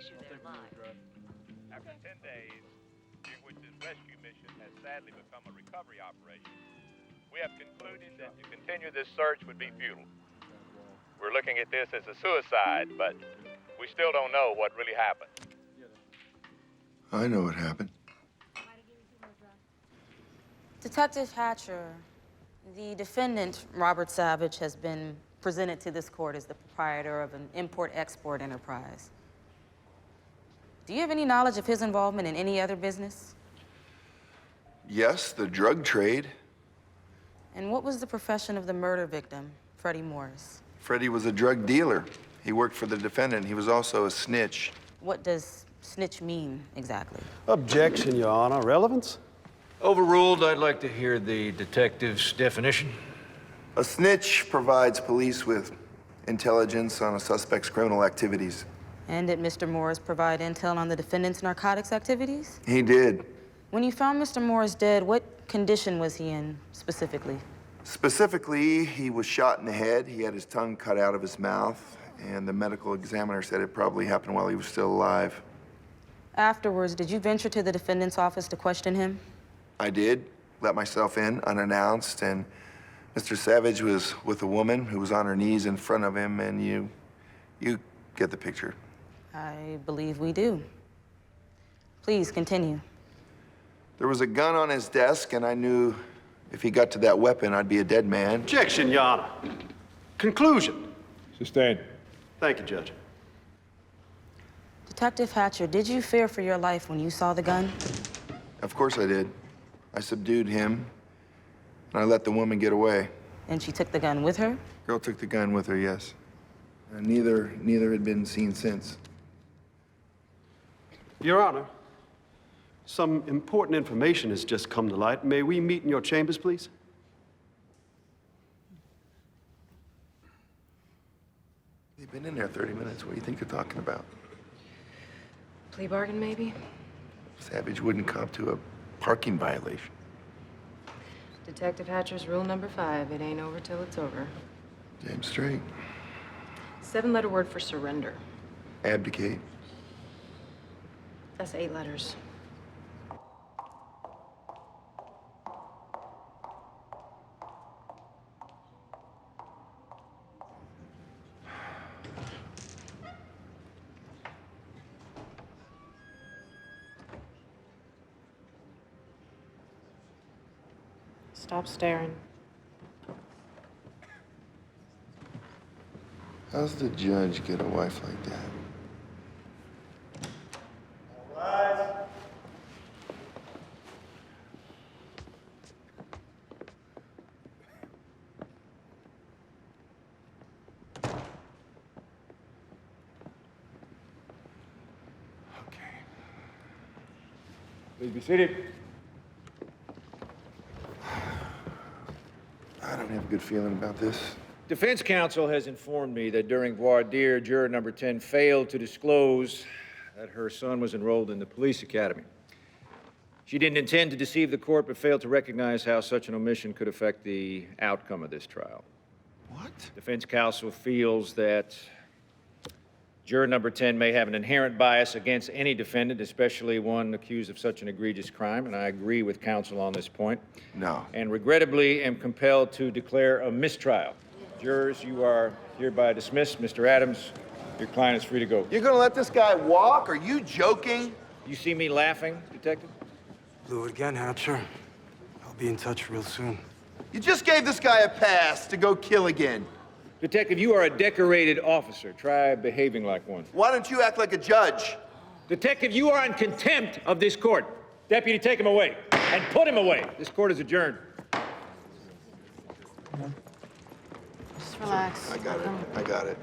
issue their lives. After 10 days, during which this rescue mission has sadly become a recovery operation, we have concluded that to continue this search would be futile. We're looking at this as a suicide, but we still don't know what really happened. I know what happened. Detective Hatcher, the defendant, Robert Savage, has been presented to this court as the proprietor of an import-export enterprise. Do you have any knowledge of his involvement in any other business? Yes, the drug trade. And what was the profession of the murder victim, Freddie Morris? Freddie was a drug dealer. He worked for the defendant. He was also a snitch. What does snitch mean, exactly? Objection, Your Honor. Relevance? Overruled. I'd like to hear the detective's definition. A snitch provides police with intelligence on a suspect's criminal activities. And did Mr. Morris provide intel on the defendant's narcotics activities? He did. When you found Mr. Morris dead, what condition was he in, specifically? Specifically, he was shot in the head. He had his tongue cut out of his mouth, and the medical examiner said it probably happened while he was still alive. Afterwards, did you venture to the defendant's office to question him? I did. Let myself in unannounced, and Mr. Savage was with a woman who was on her knees in front of him, and you get the picture. I believe we do. Please, continue. There was a gun on his desk, and I knew if he got to that weapon, I'd be a dead man. Objection, Your Honor. Conclusion. Sustained. Thank you, Judge. Detective Hatcher, did you fear for your life when you saw the gun? Of course I did. I subdued him, and I let the woman get away. And she took the gun with her? Girl took the gun with her, yes. And neither had been seen since. Your Honor, some important information has just come to light. May we meet in your chambers, please? They've been in there 30 minutes. What do you think they're talking about? Plea bargain, maybe? Savage wouldn't cop to a parking violation. Detective Hatcher's rule number 5, it ain't over till it's over. Damn straight. 7-letter word for surrender. Abdicate. That's 8 letters. Stop staring. How's the judge get a wife like that? Please be seated. I don't have a good feeling about this. Defense counsel has informed me that during voir dire, juror number 10 failed to disclose that her son was enrolled in the police academy. She didn't intend to deceive the court, but failed to recognize how such an omission could affect the outcome of this trial. What? Defense counsel feels that juror number 10 may have an inherent bias against any defendant, especially one accused of such an egregious crime, and I agree with counsel on this point. No. And regrettably am compelled to declare a mistrial. Jurors, you are hereby dismissed. Mr. Adams, your client is free to go. You're gonna let this guy walk? Are you joking? You see me laughing, detective? Blew it again, Hatcher. I'll be in touch real soon. You just gave this guy a pass to go kill again. Detective, you are a decorated officer. Try behaving like one. Why don't you act like a judge? Detective, you are in contempt of this court. Deputy, take him away. And put him away. This court is adjourned. Just relax. I got it. I got it.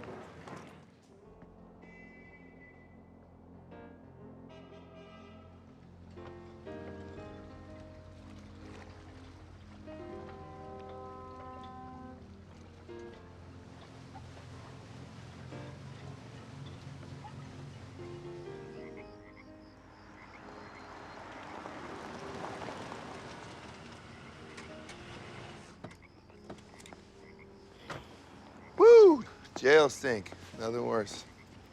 Woo! Jail stink. Nothing worse.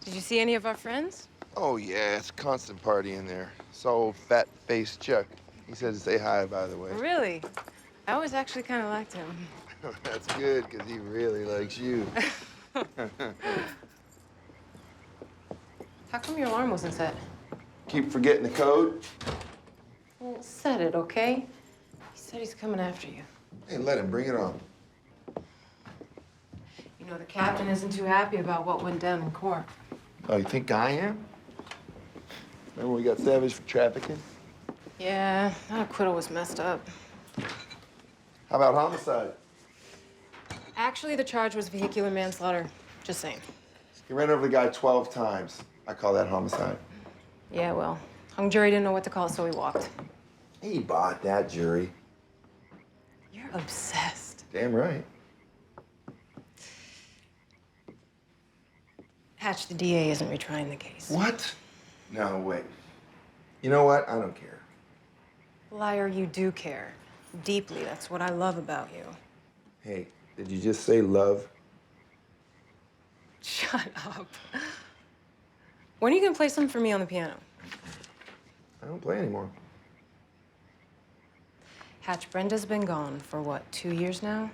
Did you see any of our friends? Oh, yeah, it's constant party in there. So fat-faced Chuck. He said to say hi, by the way. Really? I always actually kind of liked him. That's good, because he really likes you. How come your alarm wasn't set? Keep forgetting the code? Well, set it, okay? He said he's coming after you. Hey, let him. Bring it on. You know, the captain isn't too happy about what went down in court. Oh, you think I am? Remember when we got Savage for trafficking? Yeah, that acquittal was messed up. How about homicide? Actually, the charge was vehicular manslaughter. Just saying. He ran over the guy 12 times. I call that homicide. Yeah, well, hung jury didn't know what to call it, so he walked. He bought that jury. You're obsessed. Damn right. Hatch, the DA isn't retrying the case. What? No, wait. You know what? I don't care. Liar, you do care. Deeply. That's what I love about you. Hey, did you just say love? Shut up. When are you gonna play something for me on the piano? I don't play anymore. Hatch, Brenda's been gone for what, 2 years now?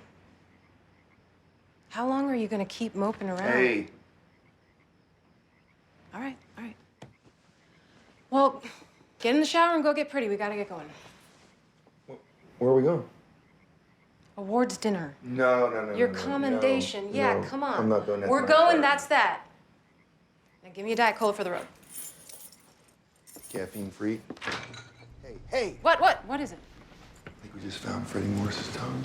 How long are you gonna keep moping around? Hey. All right, all right. Well, get in the shower and go get pretty. We gotta get going. Where are we going? Awards dinner. No. Your no, commendation. no, Yeah, no. come on. I'm not doing that. We're going, that's that. Now give me a Diet Cola for the road. Caffeine free. Hey. What is it? I think we just found Freddie Morris's tongue.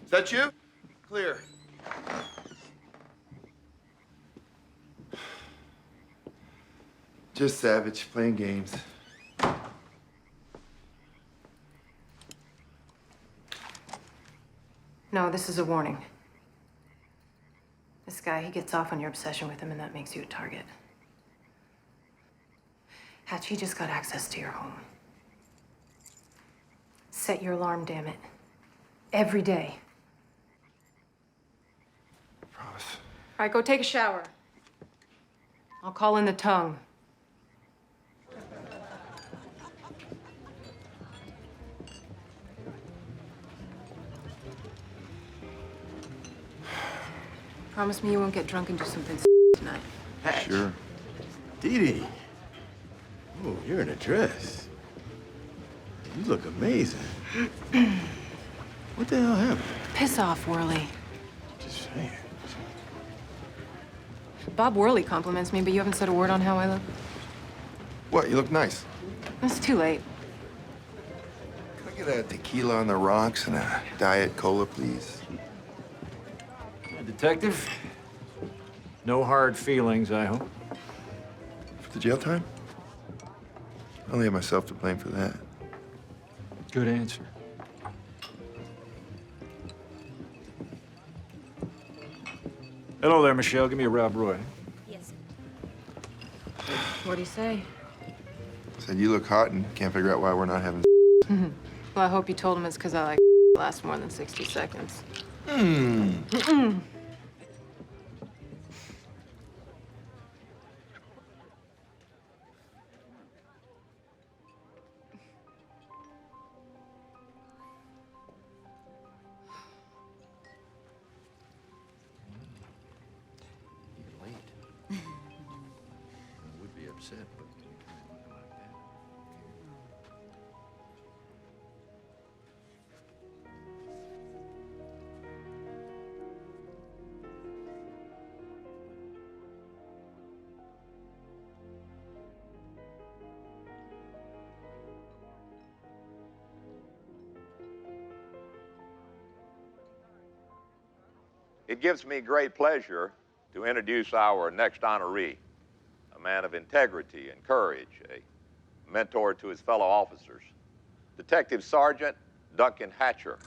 Is that you? Clear. Just Savage playing games. No, this is a warning. This guy, he gets off on your obsession with him, and that makes you a target. Hatch, he just got access to your home. Set your alarm, damn it. Every day. Promise. All right, go take a shower. I'll call in the tongue. Promise me you won't get drunk and do something tonight. Sure. Dee Dee. Oh, you're in a dress. You look amazing. What the hell happened? Piss off, Worley. Just saying. Bob Worley compliments me, but you haven't said a word on how I look. What? You look nice. It's too late. Can I get a tequila on the rocks and a Diet Cola, please? Detective? No hard feelings, I hope. For the jail time? I only have myself to blame for that. Good answer. Hello there, Michelle. Give me a Rob Roy. What do you say? Said you look hot and can't figure out why we're not having. Well, I hope you told him it's because I like last more than 60 seconds. You're late. I would be upset, but you can't look like that. It gives me great pleasure to introduce our next honoree, a man of integrity and courage, a mentor to his fellow officers, Detective Sergeant Duncan Hatcher.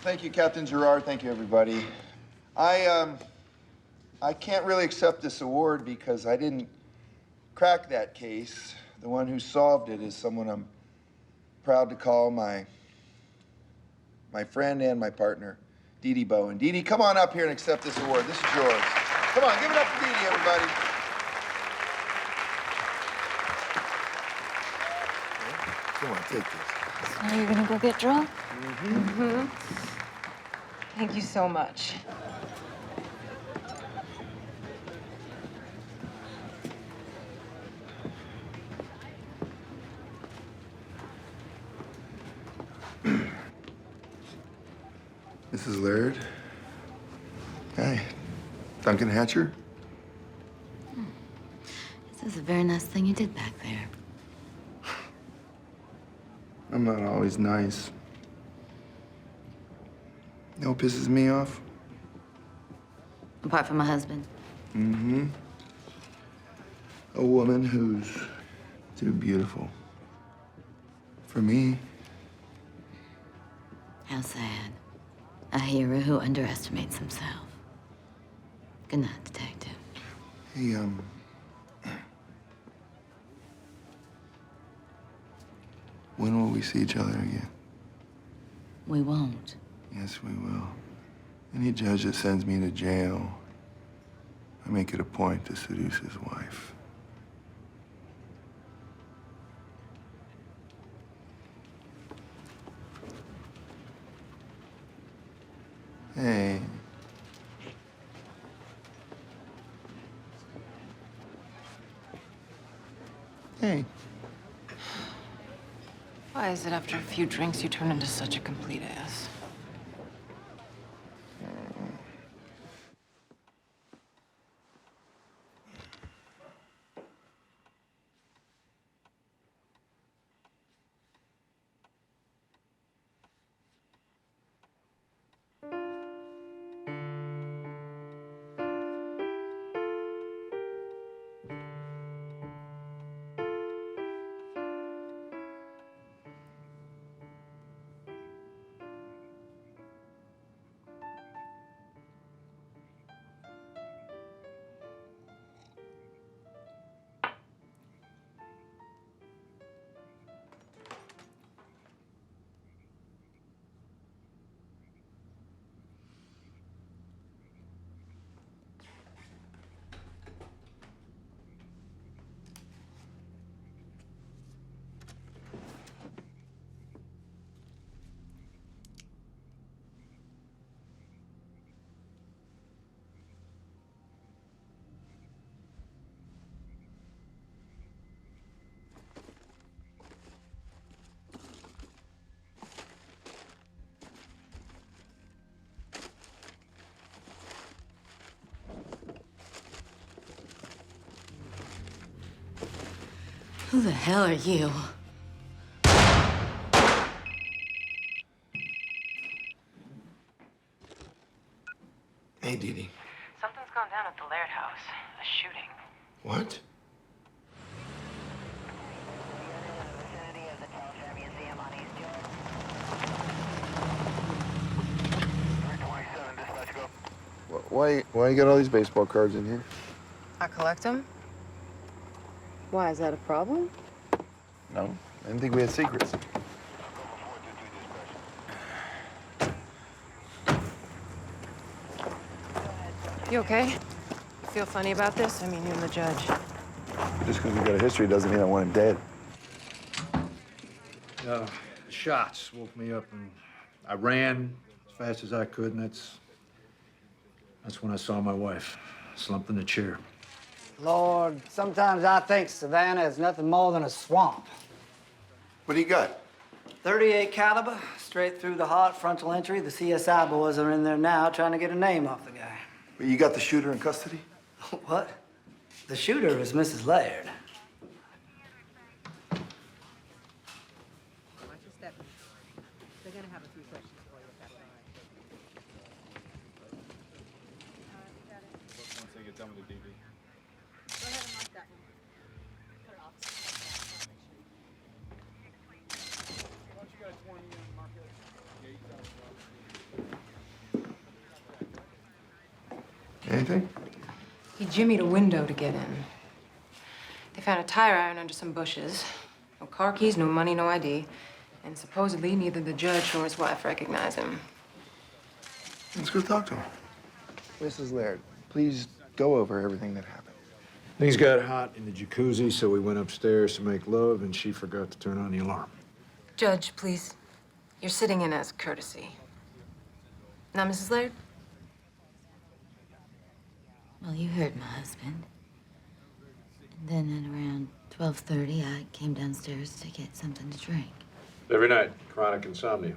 Thank you, Captain Gerard. Thank you, everybody. I can't really accept this award because I didn't crack that case. The one who solved it is someone I'm proud to call my friend and my partner, Dee Dee Bowen. Dee Dee, come on up here and accept this award. This is yours. Come on, give it up for Dee Dee, everybody. Come on, take this. So now you're gonna go get drunk? Thank you so much. Mrs. Laird. Hi. Duncan Hatcher. This is a very nice thing you did back there. I'm not always nice. You know what pisses me off? Apart from my husband. A woman who's too beautiful. For me. How sad. A hero who underestimates himself. Good night, Detective. Hey, when will we see each other again? We won't. Yes, we will. Any judge that sends me to jail, I make it a point to seduce his wife. Hey. Hey. Why is it after a few drinks you turn into such a complete ass? Who the hell are you? Hey, Dee Dee. Something's gone down at the Laird house. A shooting. What? Why you got all these baseball cards in here? I collect them. Why, is that a problem? No, I didn't think we had secrets. You okay? You feel funny about this? I mean, you and the judge. Just because we got a history doesn't mean I want him dead. The shots woke me up, and I ran as fast as I could, and that's when I saw my wife slumped in a chair. Lord, sometimes I think Savannah is nothing more than a swamp. What do you got? .38 caliber, straight through the heart, frontal entry. The CSI boys are in there now trying to get a name off the guy. You got the shooter in custody? What? The shooter is Mrs. Laird. anything? He jimmied a window to get in. They found a tire iron under some bushes. No car keys, no money, no ID. And supposedly neither the judge nor his wife recognize him. Let's go talk to him. Mrs. Laird, please go over everything that happened. Things got hot in the jacuzzi, so we went upstairs to make love, and she forgot to turn on the alarm. Judge, please. You're sitting in as courtesy. Now, Mrs. Laird? Well, you heard my husband. And then at around 12:30, I came downstairs to get something to drink. Every night, chronic insomnia.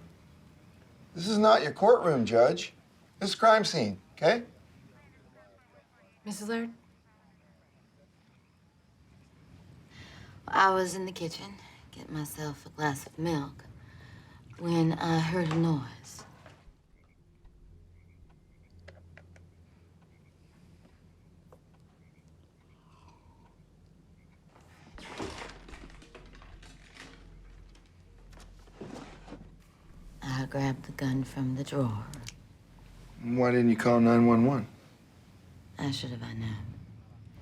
This is not your courtroom, Judge. This is a crime scene, okay? Mrs. Laird? I was in the kitchen, getting myself a glass of milk, when I heard a noise. I grabbed the gun from the drawer. Why didn't you call 911? I should have, I know.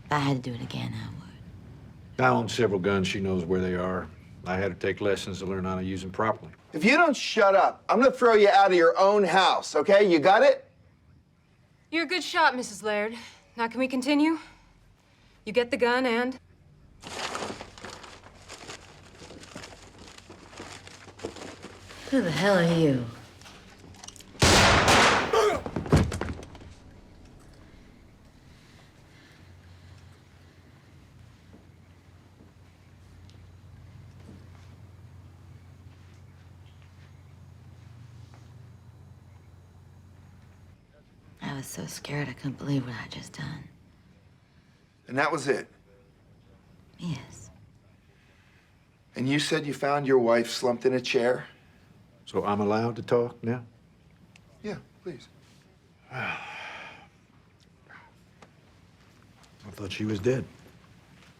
If I had to do it again, I would. I own several guns. She knows where they are. I had her take lessons to learn how to use them properly. If you don't shut up, I'm gonna throw you out of your own house, okay? You got it? You're a good shot, Mrs. Laird. Now, can we continue? You get the gun and... Who the hell are you? I was so scared I couldn't believe what I'd just done. And that was it. Yes. And you said you found your wife slumped in a chair? So I'm allowed to talk now? Yeah, please. I thought she was dead.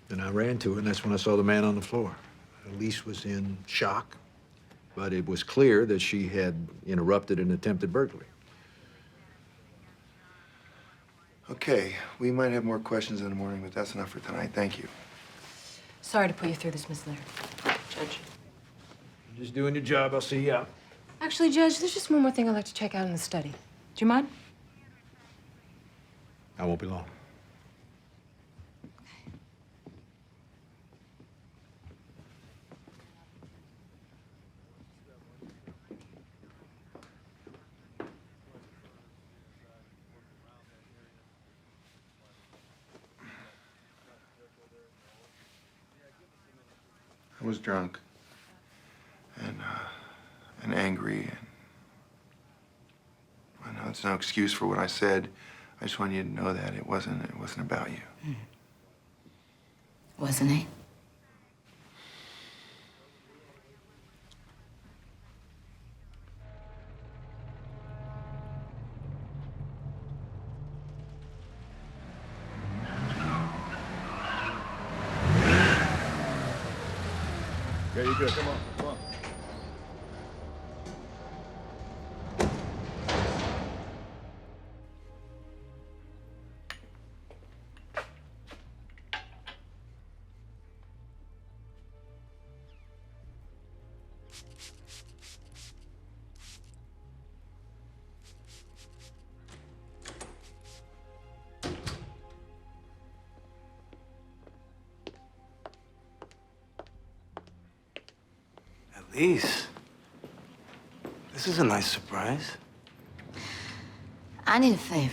Then I ran to her, and that's when I saw the man on the floor. Elise was in shock, but it was clear that she had interrupted an attempted burglary. Okay, we might have more questions in the morning, but that's enough for tonight. Thank you. Sorry to put you through this, Miss Laird. Judge. You're just doing your job. I'll see you out. Actually, Judge, there's just one more thing I'd like to check out in the study. Do you mind? I won't be long. I was drunk and angry, and I know it's no excuse for what I said. I just want you to know that it wasn't about you. Wasn't it? Yeah, you're good. Come on, come on. Elise, this is a nice surprise. I need a favor.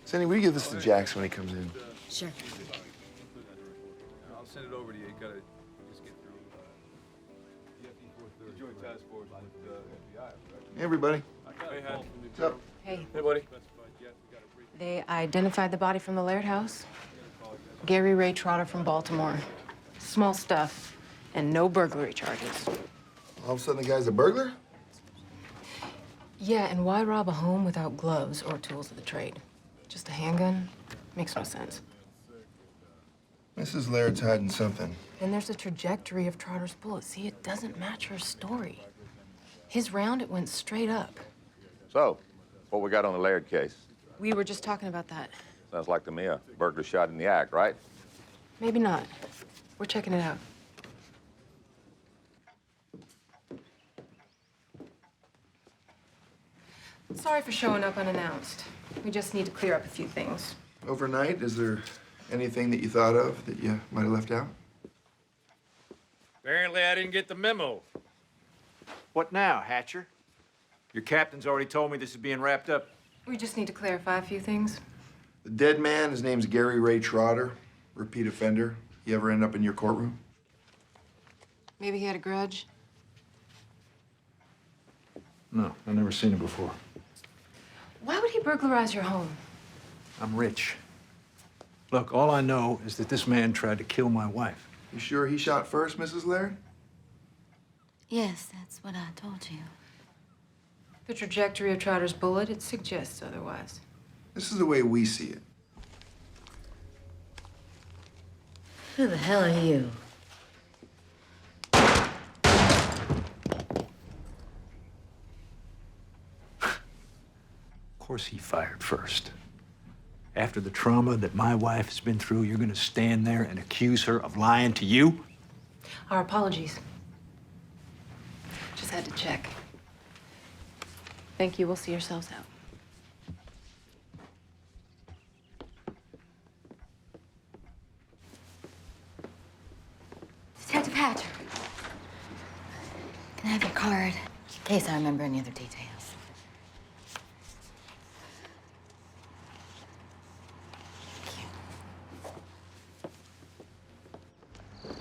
Cindy, will you give this to Jackson when he comes in? Sure. I'll send it over to you. You gotta just get through. The Joint Task Force with FBI, right? Hey, everybody. Hey, Hank. What's up? Hey. Hey, buddy. They identified the body from the Laird house. Gary Ray Trotter from Baltimore. Small stuff, and no burglary charges. All of a sudden, the guy's a burglar? Yeah, and why rob a home without gloves or tools of the trade? Just a handgun? Makes no sense. Mrs. Laird's hiding something. Then there's the trajectory of Trotter's bullet. See, it doesn't match her story. His round, it went straight up. So, what we got on the Laird case? We were just talking about that. Sounds like to me a burglar shot in the act, right? Maybe not. We're checking it out. Sorry for showing up unannounced. We just need to clear up a few things. Overnight, is there anything that you thought of that you might have left out? Apparently, I didn't get the memo. What now, Hatcher? Your captain's already told me this is being wrapped up. We just need to clarify a few things. The dead man, his name's Gary Ray Trotter, repeat offender. He ever end up in your courtroom? Maybe he had a grudge. No, I've never seen him before. Why would he burglarize your home? I'm rich. Look, all I know is that this man tried to kill my wife. You sure he shot first, Mrs. Laird? Yes, that's what I told you. The trajectory of Trotter's bullet, it suggests otherwise. This is the way we see it. Who the hell are you? Of course he fired first. After the trauma that my wife has been through, you're gonna stand there and accuse her of lying to you? Our apologies. Just had to check. Thank you. We'll see yourselves out. Detective Hatcher. Can I have your card? In case I remember any other details.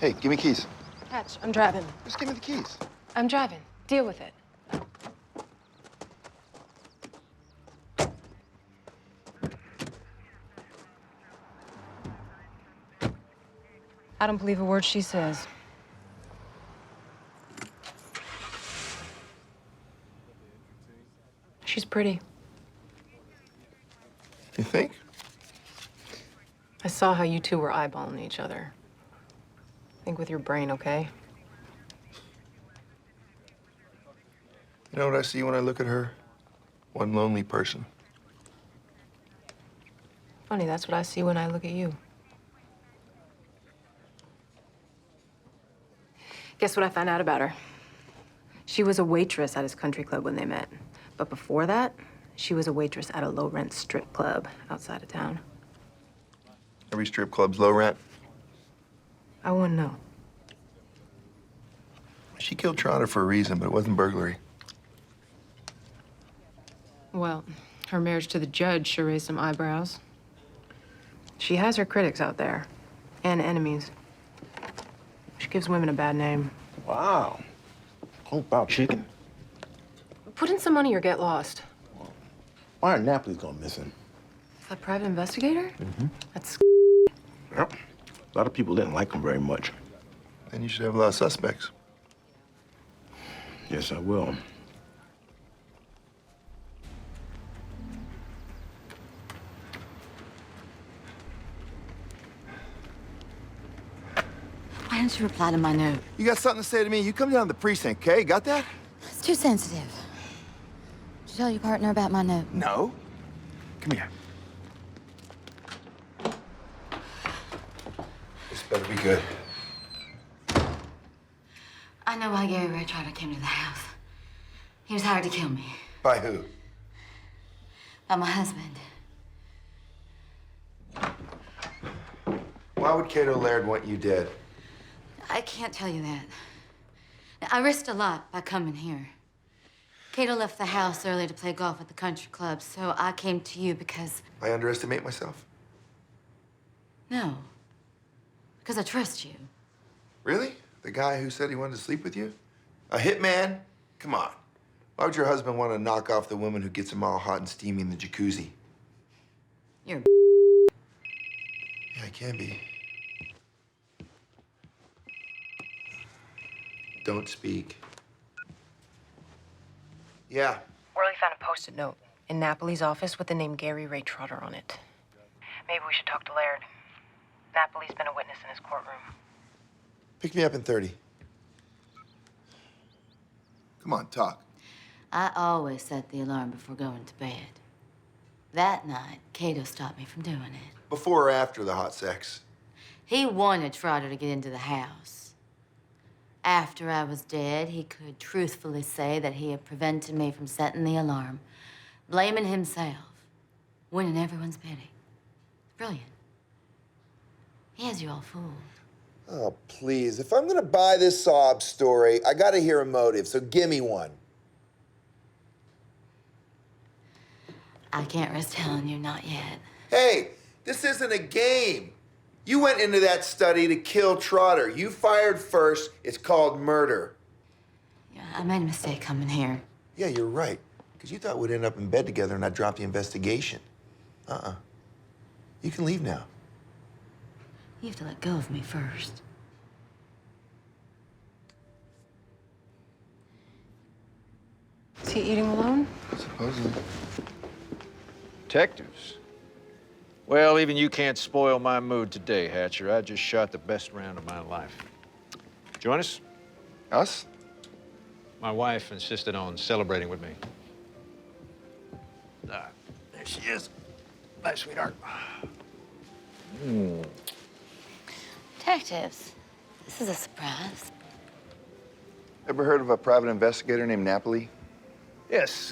Hey, give me keys. Hatch, I'm driving. Just give me the keys. I'm driving. Deal with it. I don't believe a word she says. She's pretty. You think? I saw how you two were eyeballing each other. Think with your brain, okay? You know what I see when I look at her? One lonely person. Funny, that's what I see when I look at you. Guess what I found out about her? She was a waitress at his country club when they met. But before that, she was a waitress at a low-rent strip club outside of town. Every strip club's low rent. I wouldn't know. She killed Trotter for a reason, but it wasn't burglary. Well, her marriage to the judge sure raised some eyebrows. She has her critics out there, and enemies. She gives women a bad name. Wow. Hope about chicken. Put in some money or get lost. Why are Napoli's gone missing? That private investigator? Mm-hmm. That's Yep. A lot of people didn't like him very much. Then you should have a lot of suspects. Yes, I will. Why don't you reply to my note? You got something to say to me? You come down to the precinct, okay? Got that? It's too sensitive. Did you tell your partner about my note? No. Come here. This better be good. I know why Gary Ray Trotter came to the house. He was hired to kill me. By who? By my husband. Why would Cato Laird want you dead? I can't tell you that. I risked a lot by coming here. Cato left the house early to play golf at the country club, so I came to you because... I underestimate myself? No. Because I trust you. Really? The guy who said he wanted to sleep with you? A hitman? Come on. Why would your husband want to knock off the woman who gets him all hot and steamy in the jacuzzi? You're Yeah, I can be. Don't speak. Yeah. Worley found a Post-it note in Napoli's office with the name Gary Ray Trotter on it. Maybe we should talk to Laird. Napoli's been a witness in his courtroom. Pick me up in 30. Come on, talk. I always set the alarm before going to bed. That night, Cato stopped me from doing it. Before or after the hot sex? He wanted Trotter to get into the house. After I was dead, he could truthfully say that he had prevented me from setting the alarm, blaming himself, winning everyone's pity. Brilliant. He has you all fooled. Oh, please. If I'm gonna buy this sob story, I gotta hear a motive, so give me one. I can't risk telling you, not yet. Hey, this isn't a game. You went into that study to kill Trotter. You fired first. It's called murder. Yeah, I made a mistake coming here. Yeah, you're right. Because you thought we'd end up in bed together and I'd drop the investigation. You can leave now. You have to let go of me first. Is he eating alone? Supposedly. Detectives? Well, even you can't spoil my mood today, Hatcher. I just shot the best round of my life. Join us? Us? My wife insisted on celebrating with me. There she is. Bye, sweetheart. Detectives, this is a surprise. Ever heard of a private investigator named Napoli? Yes,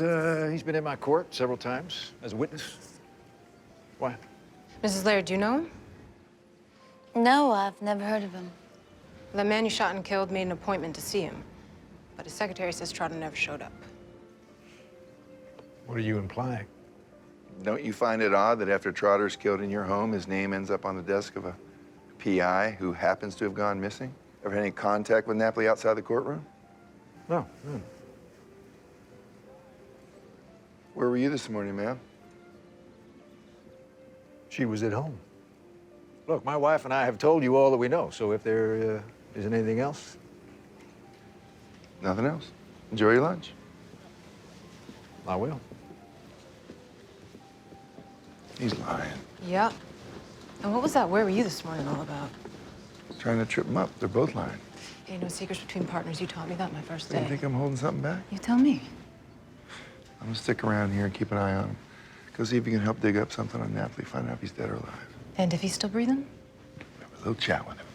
he's been in my court several times as a witness. Why? Mrs. Laird, do you know him? No, I've never heard of him. The man you shot and killed made an appointment to see him. But his secretary says Trotter never showed up. What are you implying? Don't you find it odd that after Trotter's killed in your home, his name ends up on the desk of a PI who happens to have gone missing? Ever had any contact with Napoli outside the courtroom? No. Where were you this morning, ma'am? She was at home. Look, my wife and I have told you all that we know, so if there isn't anything else. Nothing else. Enjoy your lunch. I will. He's lying. Yep. And what was that "where were you this morning" all about? Trying to trip him up. They're both lying. Hey, no secrets between partners. You taught me that my first You day. think I'm holding something back? You tell me. I'm gonna stick around here and keep an eye on him. Go see if you can help dig up something on Napoli, find out if he's dead or alive. And if he's still breathing? Have a little chat with him.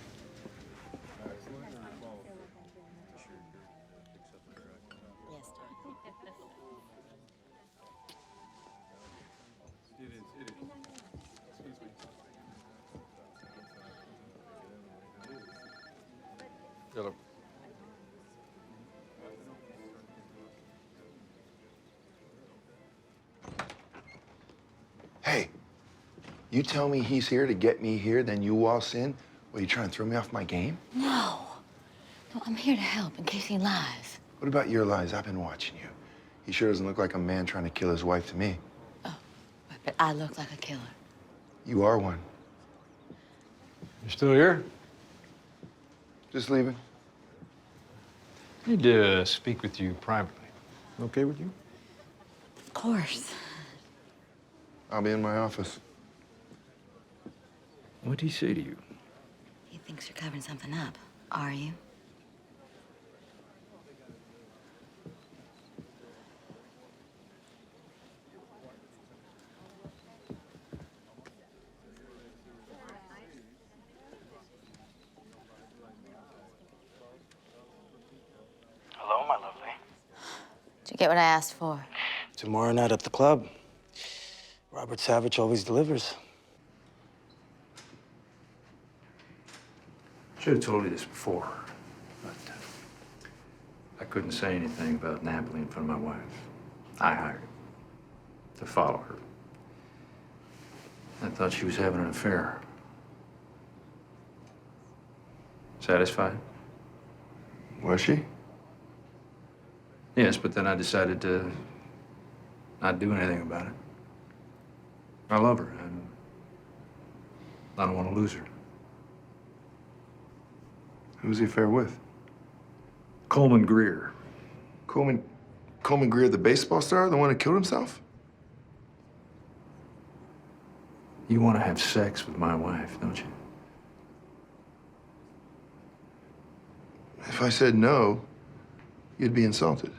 Philip. Hey, you tell me he's here to get me here, then you waltz in? What, you trying to throw me off my game? No. No, I'm here to help in case he lies. What about your lies? I've been watching you. He sure doesn't look like a man trying to kill his wife to me. Oh, but I look like a killer. You are one. You still here? Just leaving. I need to speak with you privately. Okay with you? Of course. I'll be in my office. What'd he say to you? He thinks you're covering something up. Are you? Hello, my lovely. Did you get what I asked for? Tomorrow night at the club. Robert Savage always delivers. Should have told you this before, but I couldn't say anything about Napoli in front of my wife. I hired him to follow her. I thought she was having an affair. Satisfied? Was she? Yes, but then I decided to not do anything about it. I love her, and I don't want to lose her. Who's the affair with? Coleman Greer. Coleman Greer, the baseball star, the one who killed himself? You want to have sex with my wife, don't you? If I said no, you'd be insulted.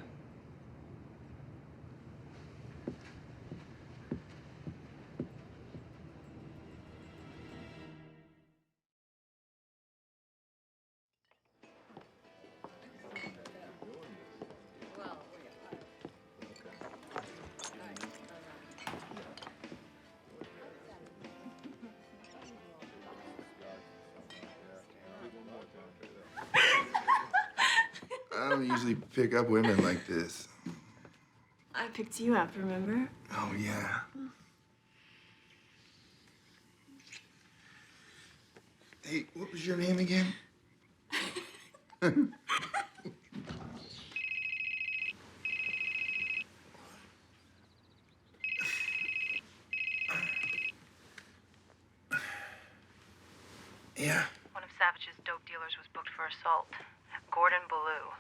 I don't usually pick up women like this. I picked you up, remember? Oh, yeah. Hey, what was your name again? Yeah. One of Savage's dope dealers was booked for assault. Gordon Ballou.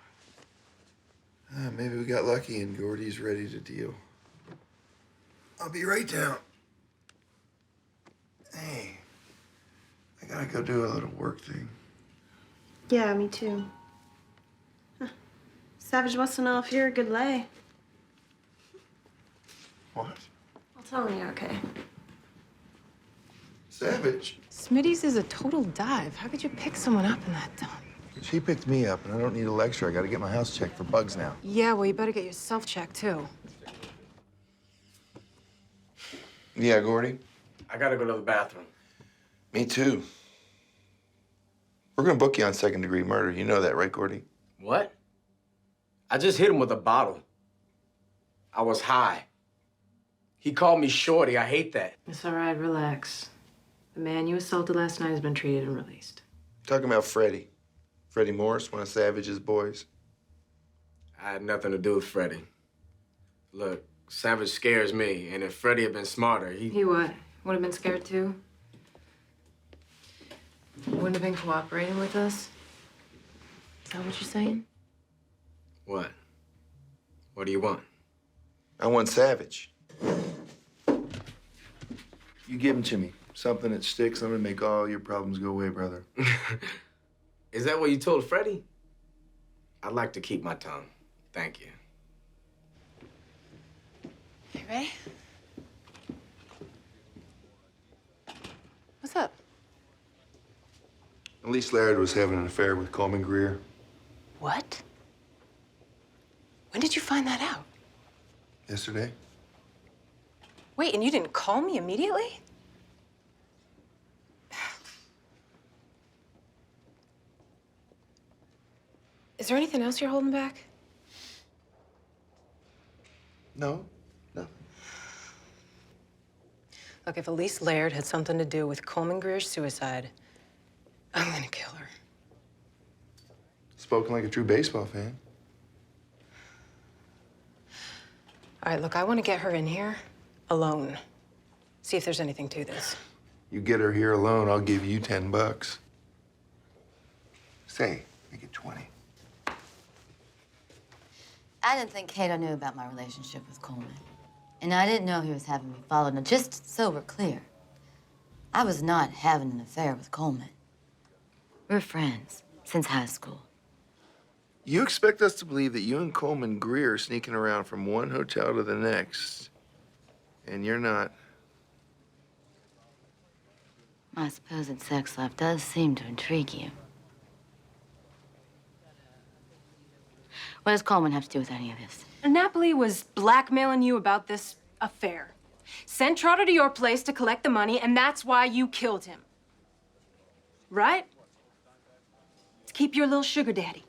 Maybe we got lucky and Gordy's ready to deal. I'll be right down. Hey, I gotta go do a little work thing. Yeah, me too. Huh. Savage wants to know if you're a good lay. What? I'll tell him you're okay. Savage? Smitty's is a total dive. How could you pick someone up in that dump? She picked me up, and I don't need a lecture. I gotta get my house checked for bugs now. Yeah, well, you better get yourself checked, too. Yeah, Gordy? I gotta go to the bathroom. Me too. We're gonna book you on second-degree murder. You know that, right, Gordy? What? I just hit him with a bottle. I was high. He called me shorty. I hate that. It's all right, relax. The man you assaulted last night has been treated and released. Talking about Freddie. Freddie Morris, one of Savage's boys. I had nothing to do with Freddie. Look, Savage scares me, and if Freddie had been smarter, He what? Would have been scared, too? Wouldn't have been cooperating with us? Is that what you're saying? What? What do you want? I want Savage. You give him to me. Something that sticks, I'm gonna make all your problems go away, brother. Is that what you told Freddie? I'd like to keep my tongue. Thank you. You ready? What's up? Elise Laird was having an affair with Coleman Greer. What? When did you find that out? Yesterday. Wait, and you didn't call me immediately? Is there anything else you're holding back? No, nothing. Look, if Elise Laird had something to do with Coleman Greer's suicide, I'm gonna kill her. Spoken like a true baseball fan. All right, look, I want to get her in here alone. See if there's anything to this. You get her here alone, I'll give you $10. Say, make it 20. I didn't think Cato knew about my relationship with Coleman. And I didn't know he was having me followed. Now, just so we're clear, I was not having an affair with Coleman. We're friends since high school. You expect us to believe that you and Coleman Greer are sneaking around from one hotel to the next, and you're not. My supposed sex life does seem to intrigue you. What does Coleman have to do with any of this? Napoli was blackmailing you about this affair. Sent Trotter to your place to collect the money, and that's why you killed him. Right? To keep your little sugar daddy.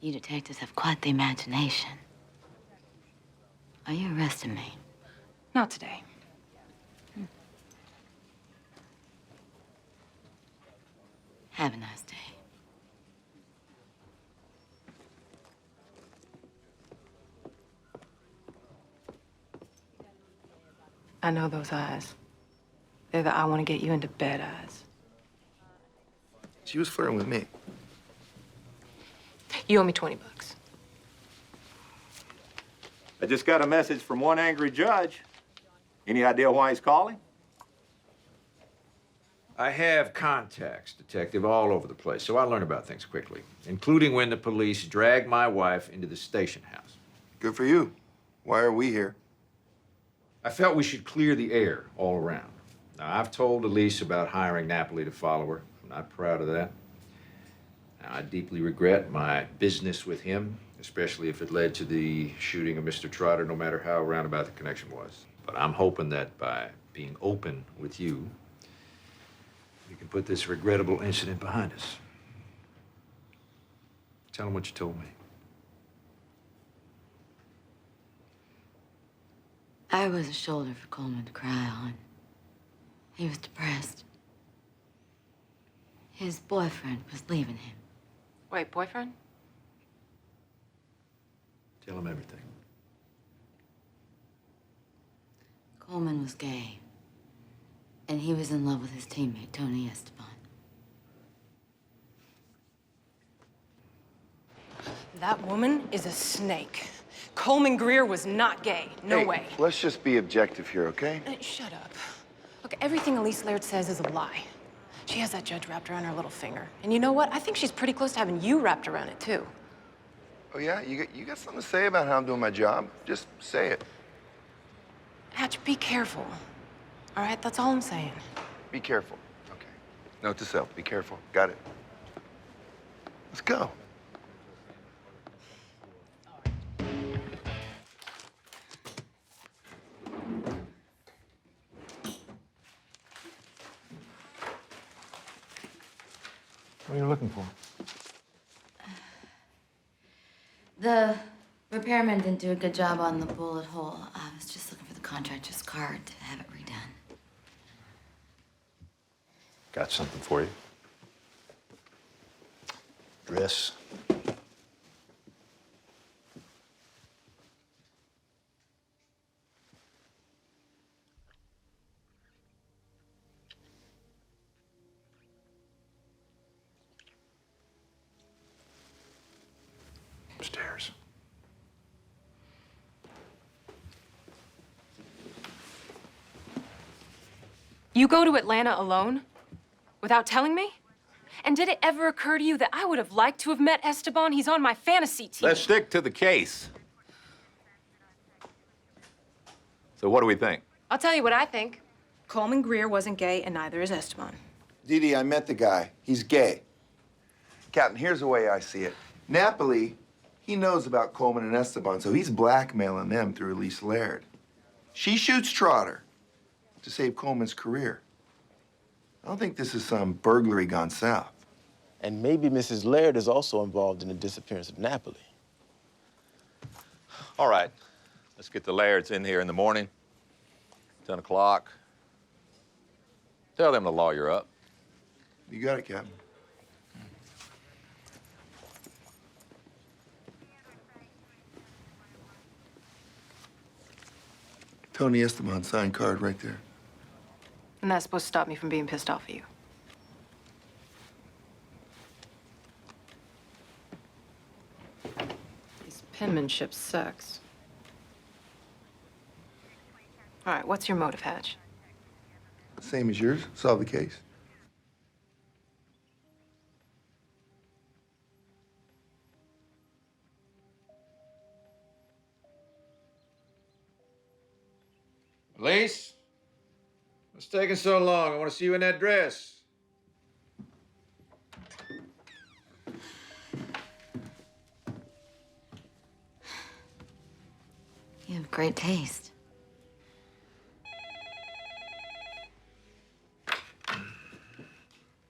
You detectives have quite the imagination. Are you arresting me? Not today. Have a nice day. I know those eyes. They're the I want to get you into bed eyes. She was flirting with me. You owe me $20. I just got a message from one angry judge. Any idea why he's calling? I have contacts, Detective, all over the place, so I learn about things quickly, including when the police dragged my wife into the station house. Good for you. Why are we here? I felt we should clear the air all around. Now, I've told Elise about hiring Napoli to follow her. I'm not proud of that. Now, I deeply regret my business with him, especially if it led to the shooting of Mr. Trotter, no matter how roundabout the connection was. But I'm hoping that by being open with you, we can put this regrettable incident behind us. Tell him what you told me. I was a shoulder for Coleman to cry on. He was depressed. His boyfriend was leaving him. Wait, boyfriend? Tell him everything. Coleman was gay. And he was in love with his teammate, Tony Esteban. That woman is a snake. Coleman Greer was not gay. No Hey, way. Let's just be objective here, okay? Shut up. Look, everything Elise Laird says is a lie. She has that judge wrapped around her little finger. And you know what? I think she's pretty close to having you wrapped around it, too. Oh, yeah? You got something to say about how I'm doing my job? Just say it. Hatch, be careful. All right? That's all I'm saying. Be careful. Okay. Note to self, be careful. Got it. Let's go. What are you looking for? The repairman didn't do a good job on the bullet hole. I was just looking for the contractor's card to have it redone. Got something for you. Dress. Upstairs. You go to Atlanta alone? Without telling me? And did it ever occur to you that I would have liked to have met Esteban? He's on my fantasy team. Let's stick to the case. So what do we think? I'll tell you what I think. Coleman Greer wasn't gay, and neither is Esteban. Dee Dee, I met the guy. He's gay. Captain, here's the way I see it. Napoli, he knows about Coleman and Esteban, so he's blackmailing them through Elise Laird. She shoots Trotter to save Coleman's career. I don't think this is some burglary gone south. And maybe Mrs. Laird is also involved in the disappearance of Napoli. All right, let's get the Lairds in here in the morning, 10 o'clock. Tell them to lawyer up. You got it, Captain. Tony Esteban signed card right there. And that's supposed to stop me from being pissed off at you. His penmanship sucks. All right, what's your motive, Hatch? Same as yours. Solve the case. Elise? What's taking so long? I want to see you in that dress. You have great taste.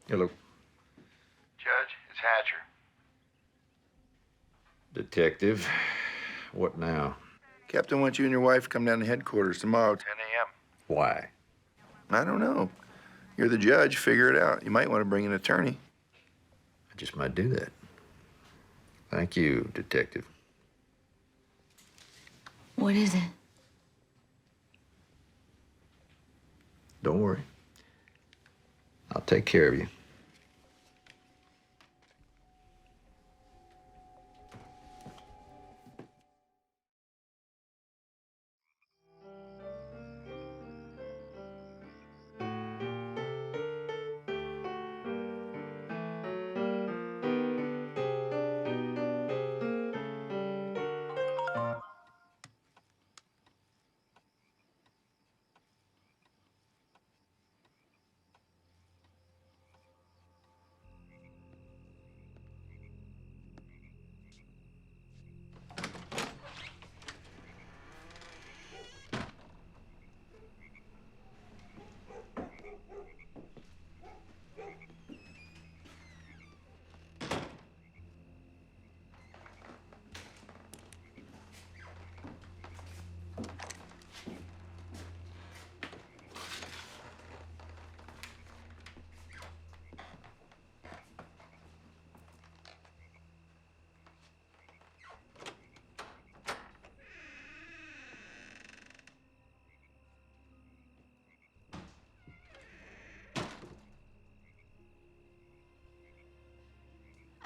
Hello. Judge, it's Hatcher. Detective. What now? Captain wants you and your wife to come down to headquarters tomorrow, 10 a.m. Why? I don't know. You're the judge. Figure it out. You might want to bring an attorney. I just might do that. Thank you, Detective. What is it? Don't worry. I'll take care of you.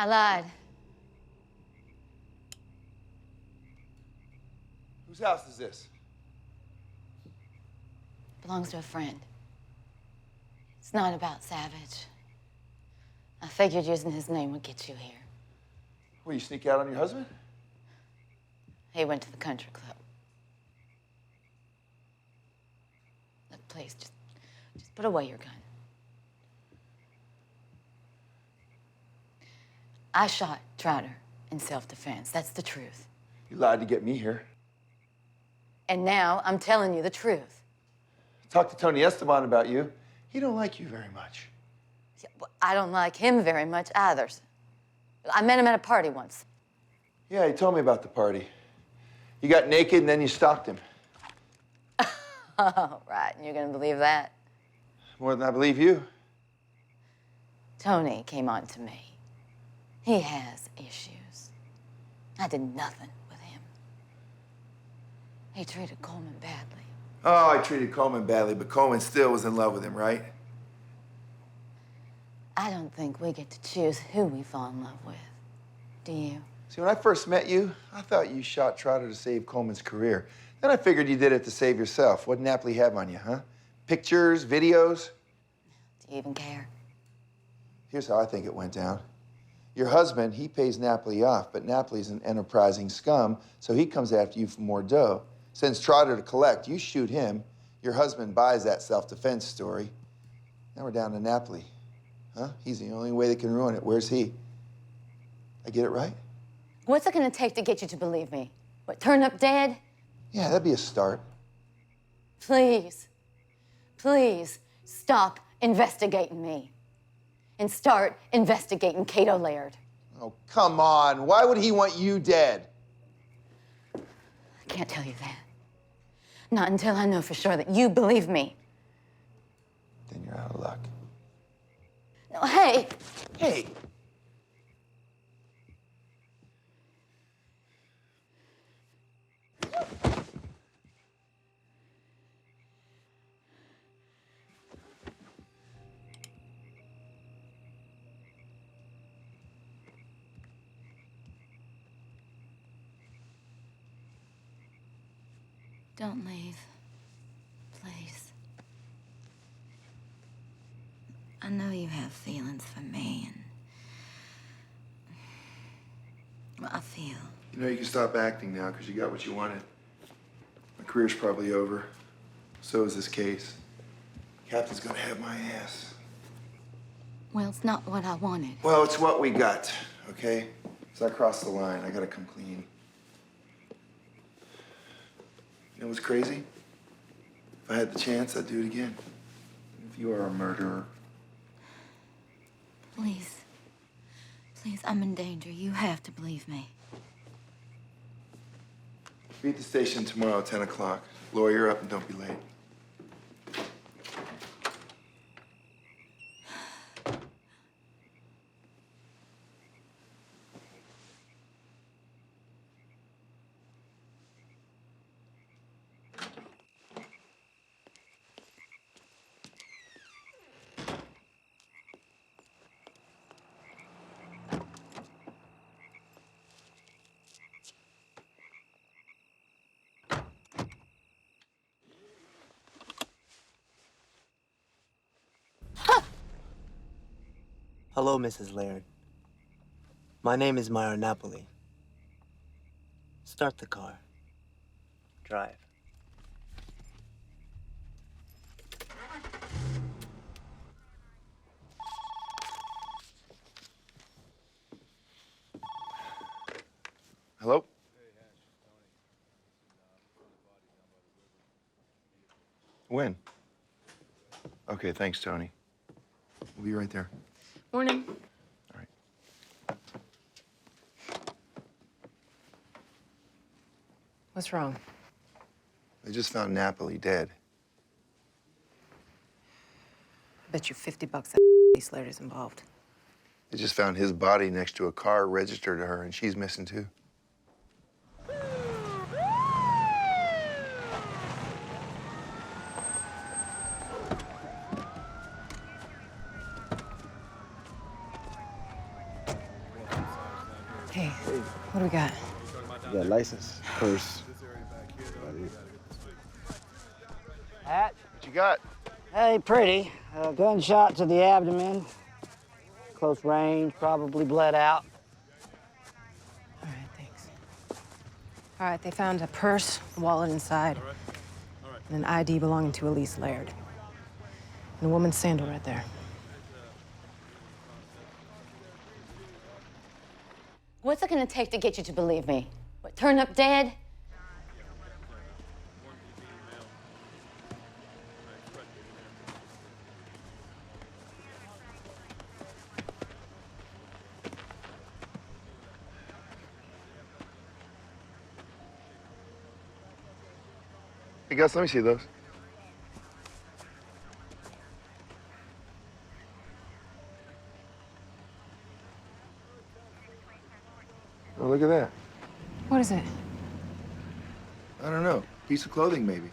I lied. Whose house is this? Belongs to a friend. It's not about Savage. I figured using his name would get you here. Will you sneak out on your husband? He went to the country club. Look, please, just put away your gun. I shot Trotter in self-defense. That's the truth. You lied to get me here. And now I'm telling you the truth. Talk to Tony Esteban about you. He don't like you very much. Yeah, well, I don't like him very much either. I met him at a party once. Yeah, he told me about the party. You got naked and then you stalked him. Oh, right, and you're gonna believe that? More than I believe you. Tony came on to me. He has issues. I did nothing with him. He treated Coleman badly. Oh, I treated Coleman badly, but Coleman still was in love with him, right? I don't think we get to choose who we fall in love with. Do you? See, when I first met you, I thought you shot Trotter to save Coleman's career. Then I figured you did it to save yourself. What did Napoli have on you, huh? Pictures, videos? Do you even care? Here's how I think it went down. Your husband, he pays Napoli off, but Napoli's an enterprising scum, so he comes after you for more dough. Sends Trotter to collect. You shoot him. Your husband buys that self-defense story. Now we're down to Napoli. Huh? He's the only way that can ruin it. Where's he? I get it right? What's it gonna take to get you to believe me? What, turn up dead? Yeah, that'd be a start. Please, please stop investigating me and start investigating Cato Laird. Oh, come on. Why would he want you dead? I can't tell you that. Not until I know for sure that you believe me. Then you're out of luck. No, hey! Hey! Don't leave. Please. I know you have feelings for me, and well, I feel. You know, you can stop acting now because you got what you wanted. My career's probably over. So is this case. Captain's gonna have my ass. Well, it's not what I wanted. Well, it's what we got, okay? So I crossed the line. I gotta come clean. You know what's crazy? If I had the chance, I'd do it again. If you are a murderer. Please. Please, I'm in danger. You have to believe me. Be at the station tomorrow at 10 o'clock. Lawyer up and don't be late. Hello, Mrs. Laird. My name is Myra Napoli. Start the car. Drive. Hello? When? Okay, thanks, Tony. We'll be right there. Morning. All right. What's wrong? They just found Napoli dead. Bet you $50 that these Laird involved. They just found his body next to a car registered to her, and she's missing too. got? You got license, purse. Hat? What you got? Hey, pretty. A gunshot to the abdomen. Close range, probably bled out. All right, thanks. All right, they found a purse, a wallet inside, and an ID belonging to Elise Laird. And a woman's sandal right there. What's it gonna take to get you to believe me? What, turn up dead? Hey, Gus, let me see those. Oh, look at that. What is it? I don't know. Piece of clothing, maybe.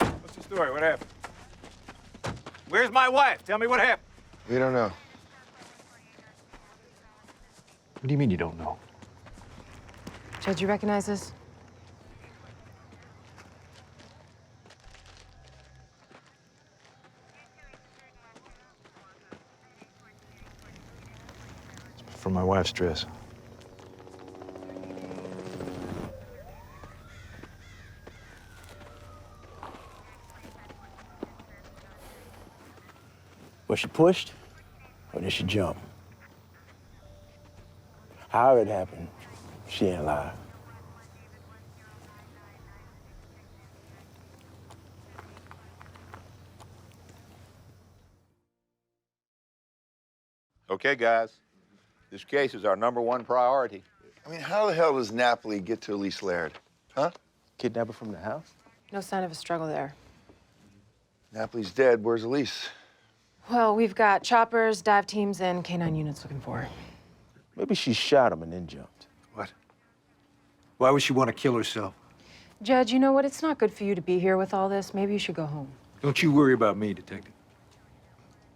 What's the story? What happened? Where's my wife? Tell me what happened. We don't know. What do you mean you don't know? Judge, you recognize this? From my wife's dress. Was she pushed, or did she jump? However it happened, she ain't alive. Okay, guys. This case is our #1 priority. I mean, how the hell does Napoli get to Elise Laird? Huh? Kidnapper from the house? No sign of a struggle there. Napoli's dead. Where's Elise? Well, we've got choppers, dive teams, and K-9 units looking for her. Maybe she shot him and then jumped. What? Why would she want to kill herself? Judge, you know what? It's not good for you to be here with all this. Maybe you should go home. Don't you worry about me, Detective.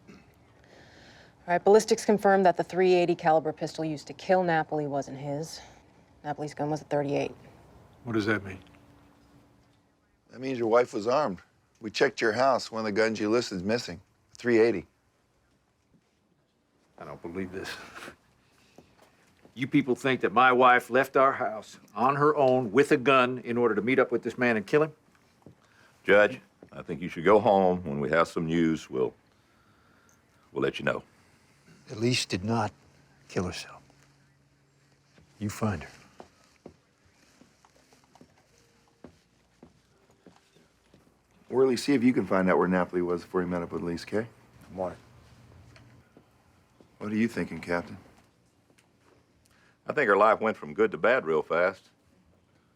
All right, ballistics confirmed that the .380 caliber pistol used to kill Napoli wasn't his. Napoli's gun was a .38. What does that mean? That means your wife was armed. We checked your house. One of the guns you listed is missing. .380. I don't believe this. You people think that my wife left our house on her own with a gun in order to meet up with this man and kill him? Judge, I think you should go home. When we have some news, we'll let you know. Elise did not kill herself. You find her. Worley, see if you can find out where Napoli was before he met up with Elise, okay? I'm on it. What are you thinking, Captain? I think her life went from good to bad real fast.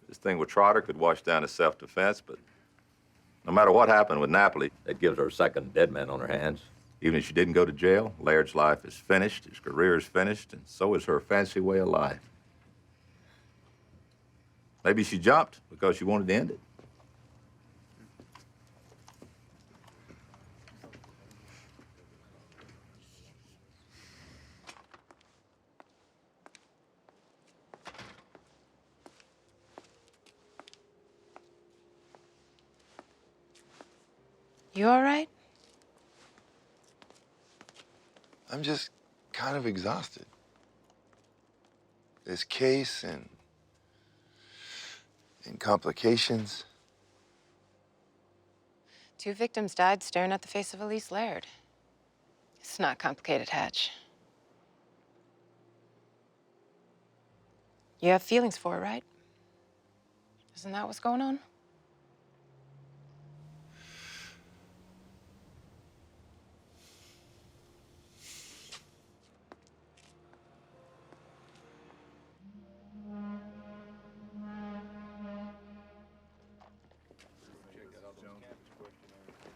This thing with Trotter could wash down as self-defense, but no matter what happened with Napoli, that gives her a second dead man on her hands. Even if she didn't go to jail, Laird's life is finished, his career is finished, and so is her fancy way of life. Maybe she jumped because she wanted to end it. You all right? I'm just kind of exhausted. This case and complications. 2 victims died staring at the face of Elise Laird. It's not complicated, Hatch. You have feelings for her, right? Isn't that what's going on?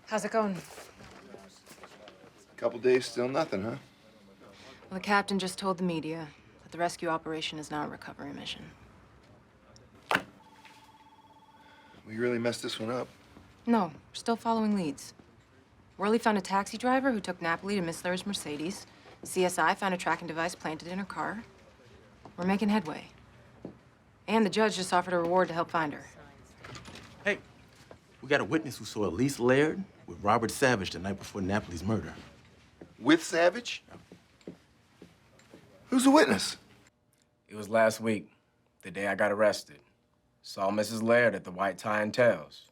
How's it going? Couple days, still nothing, huh? Well, the captain just told the media that the rescue operation is now a recovery mission. We really messed this one up. No, we're still following leads. Worley found a taxi driver who took Napoli to Miss Laird's Mercedes. CSI found a tracking device planted in her car. We're making headway. And the judge just offered a reward to help find her. Hey, we got a witness who saw Elise Laird with Robert Savage the night before Napoli's murder. With Savage? Who's the witness? It was last week, the day I got arrested. Saw Mrs. Laird at the White Tie and Tails,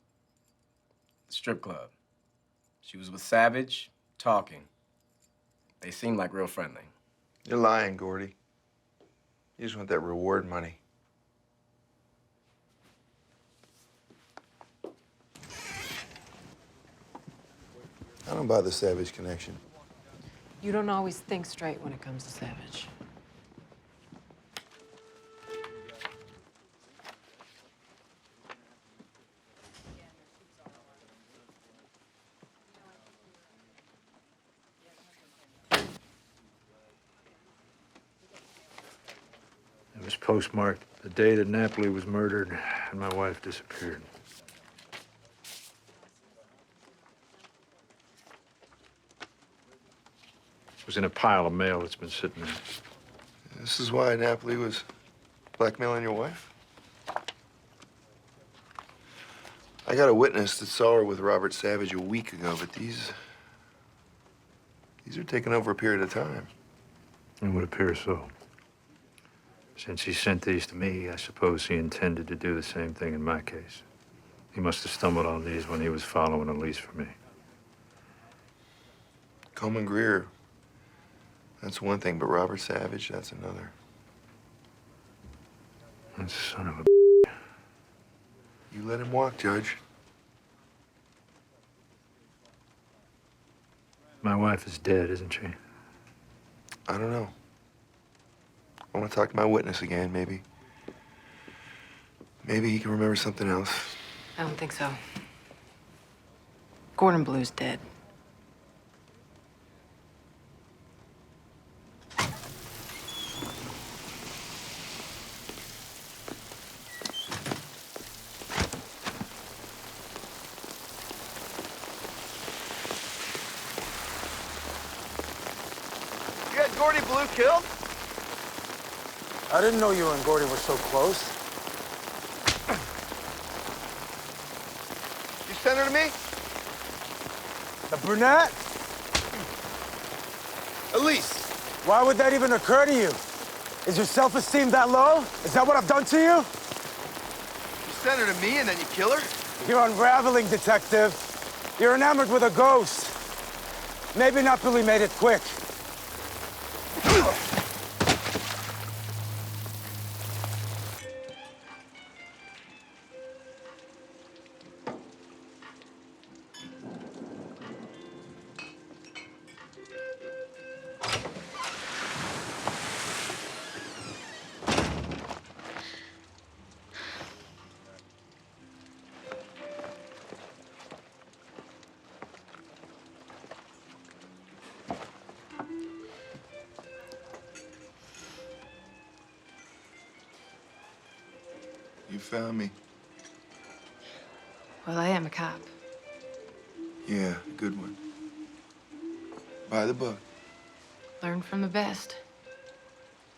the strip club. She was with Savage, talking. They seemed like real friendly. You're lying, Gordy. You just want that reward money. I don't buy the Savage connection. You don't always think straight when it comes to Savage. It was postmarked the day that Napoli was murdered and my wife disappeared. It was in a pile of mail that's been sitting there. This is why Napoli was blackmailing your wife? I got a witness that saw her with Robert Savage a week ago, but these are taking over a period of time. It would appear so. Since he sent these to me, I suppose he intended to do the same thing in my case. He must have stumbled on these when he was following Elise for me. Coleman Greer, that's one thing, but Robert Savage, that's another. That son of a... You let him walk, Judge. My wife is dead, isn't she? I don't know. I want to talk to my witness again, maybe. Maybe he can remember something else. I don't think so. Gordon Blue's dead. You had Gordy Blue killed? I didn't know you and Gordy were so close. You sent her to me? The brunette? Elise. Why would that even occur to you? Is your self-esteem that low? Is that what I've done to you? You sent her to me and then you kill her? You're unraveling, detective. You're enamored with a ghost. Maybe Napoli made it quick. You found me. Well, I am a cop. Yeah, good one. By the book. Learn from the best.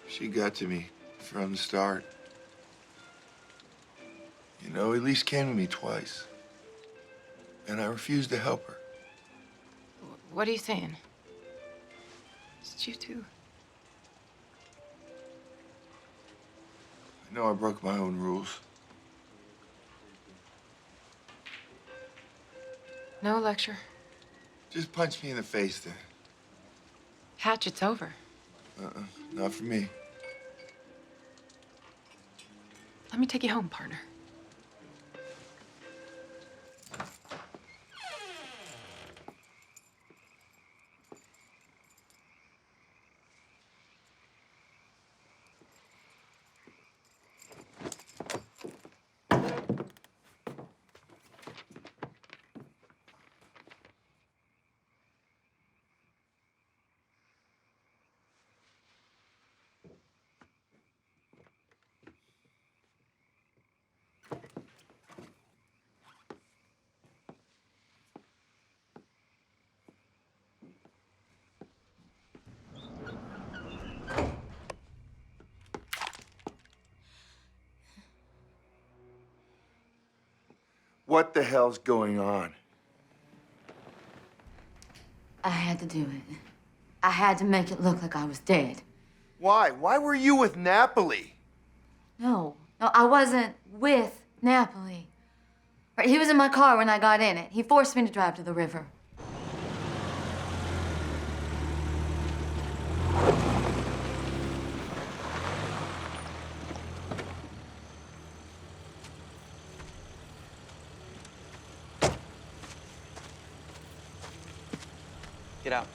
She got to me from the start. You know, Elise came to me twice. And I refused to help her. What are you saying? It's you too. I know I broke my own rules. No lecture. Just punch me in the face then. Hatchet's over. Not for me. Let me take you home, partner. What the hell's going on? I had to do it. I had to make it look like I was dead. Why? Why were you with Napoli? No, I wasn't with Napoli. Right, he was in my car when I got in it. He forced me to drive to the river. Get out.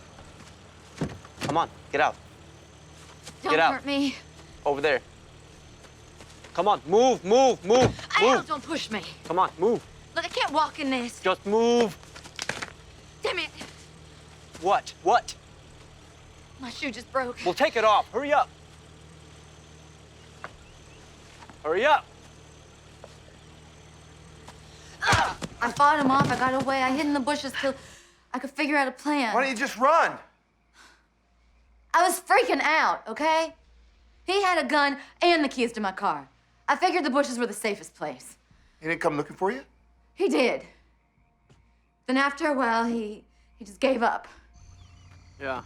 Come on, get out. Don't Get out. hurt me. Over there. Come on, move, move, move, Al, move. don't push me. Come on, move. Look, I can't walk in this. Just move. Damn it. What? What? My shoe just broke. Well, take it off. Hurry up. Hurry up. I fought him off. I got away. I hid in the bushes till I could figure out a plan. Why don't you just run? I was freaking out, okay? He had a gun and the keys to my car. I figured the bushes were the safest place. He didn't come looking for you? He did. Then after a while, he just gave up. Yeah.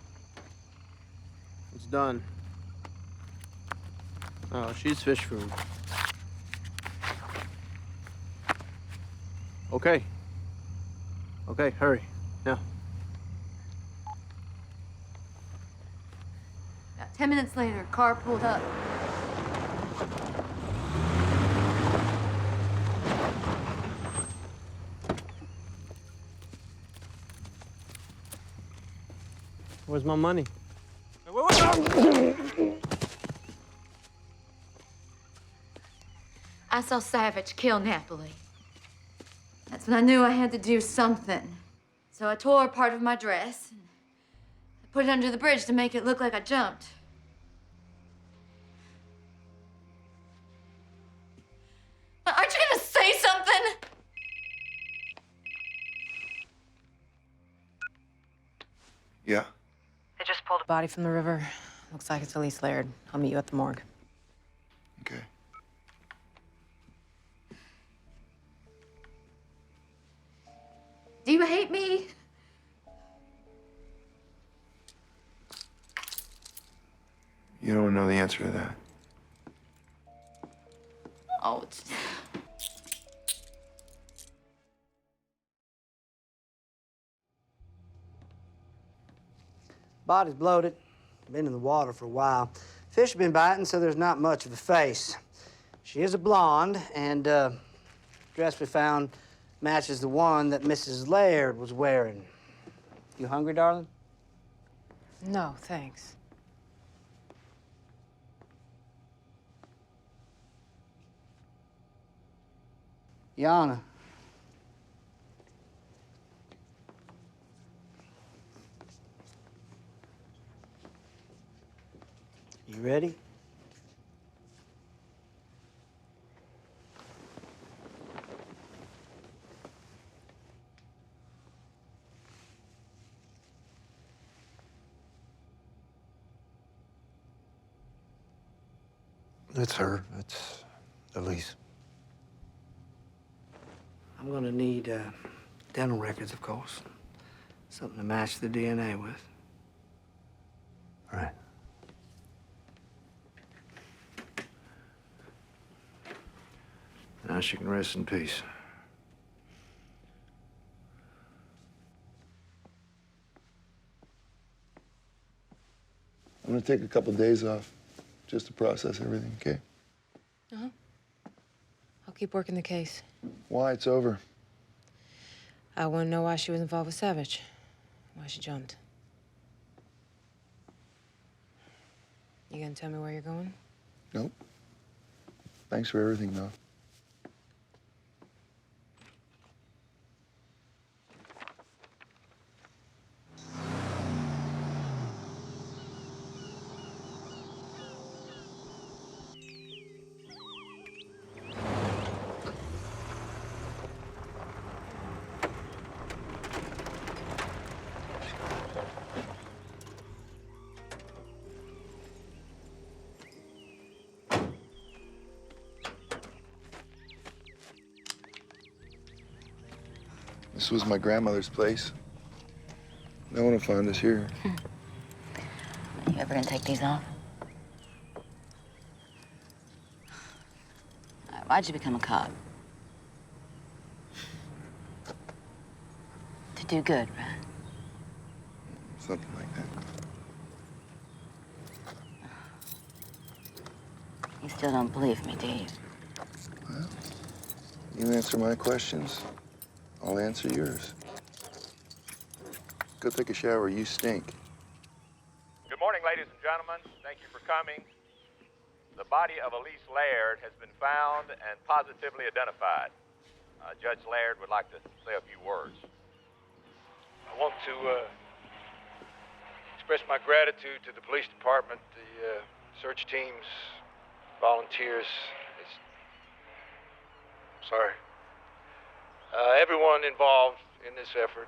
It's done. Oh, she's fish food. Okay. Okay, hurry. Yeah. About 10 minutes later, car pulled up. Where's my money? I saw Savage kill Napoli. That's when I knew I had to do something. So I tore part of my dress and I put it under the bridge to make it look like I jumped. Aren't you gonna say something? Yeah. They just pulled a body from the river. Looks like it's Elise Laird. I'll meet you at the morgue. Okay. Do you hate me? You don't know the answer to that. Oh, it's... Body's bloated. Been in the water for a while. Fish have been biting, so there's not much of a face. She is a blonde, and dress we found matches the one that Mrs. Laird was wearing. You hungry, darling? No, thanks. Yana. You ready? It's her. It's Elise. I'm gonna need dental records, of course. Something to match the DNA with. All right. Now she can rest in peace. I'm gonna take a couple days off just to process everything, okay? Uh-huh. I'll keep working the case. Why? It's over. I want to know why she was involved with Savage. Why she jumped. You gonna tell me where you're going? Nope. Thanks for everything, though. This was my grandmother's place. No one will find us here. You ever gonna take these off? All right, why'd you become a cop? To do good, right? Something like that. You still don't believe me, do you? Well, you answer my questions, I'll answer yours. Go take a shower, you stink. Good morning, ladies and gentlemen. Thank you for coming. The body of Elise Laird has been found and positively identified. Judge Laird would like to say a few words. I want to express my gratitude to the police department, the search teams, volunteers. Sorry. Everyone involved in this effort.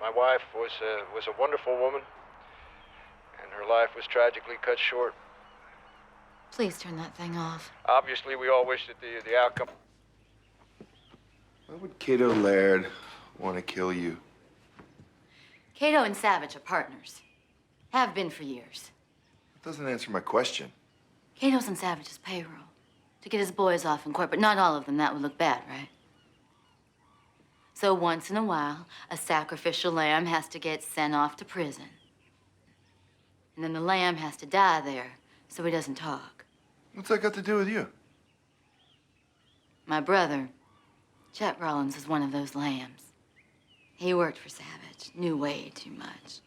My wife was a wonderful woman, and her life was tragically cut short. Please turn that thing off. Obviously, we all wish that the outcome. Why would Cato Laird want to kill you? Cato and Savage are partners. Have been for years. That doesn't answer my question. Cato's on Savage's payroll to get his boys off in court, but not all of them. That would look bad, right? So once in a while, a sacrificial lamb has to get sent off to prison. And then the lamb has to die there so he doesn't talk. What's that got to do with you? My brother, Chet Rollins, is one of those lambs. He worked for Savage, knew way too much.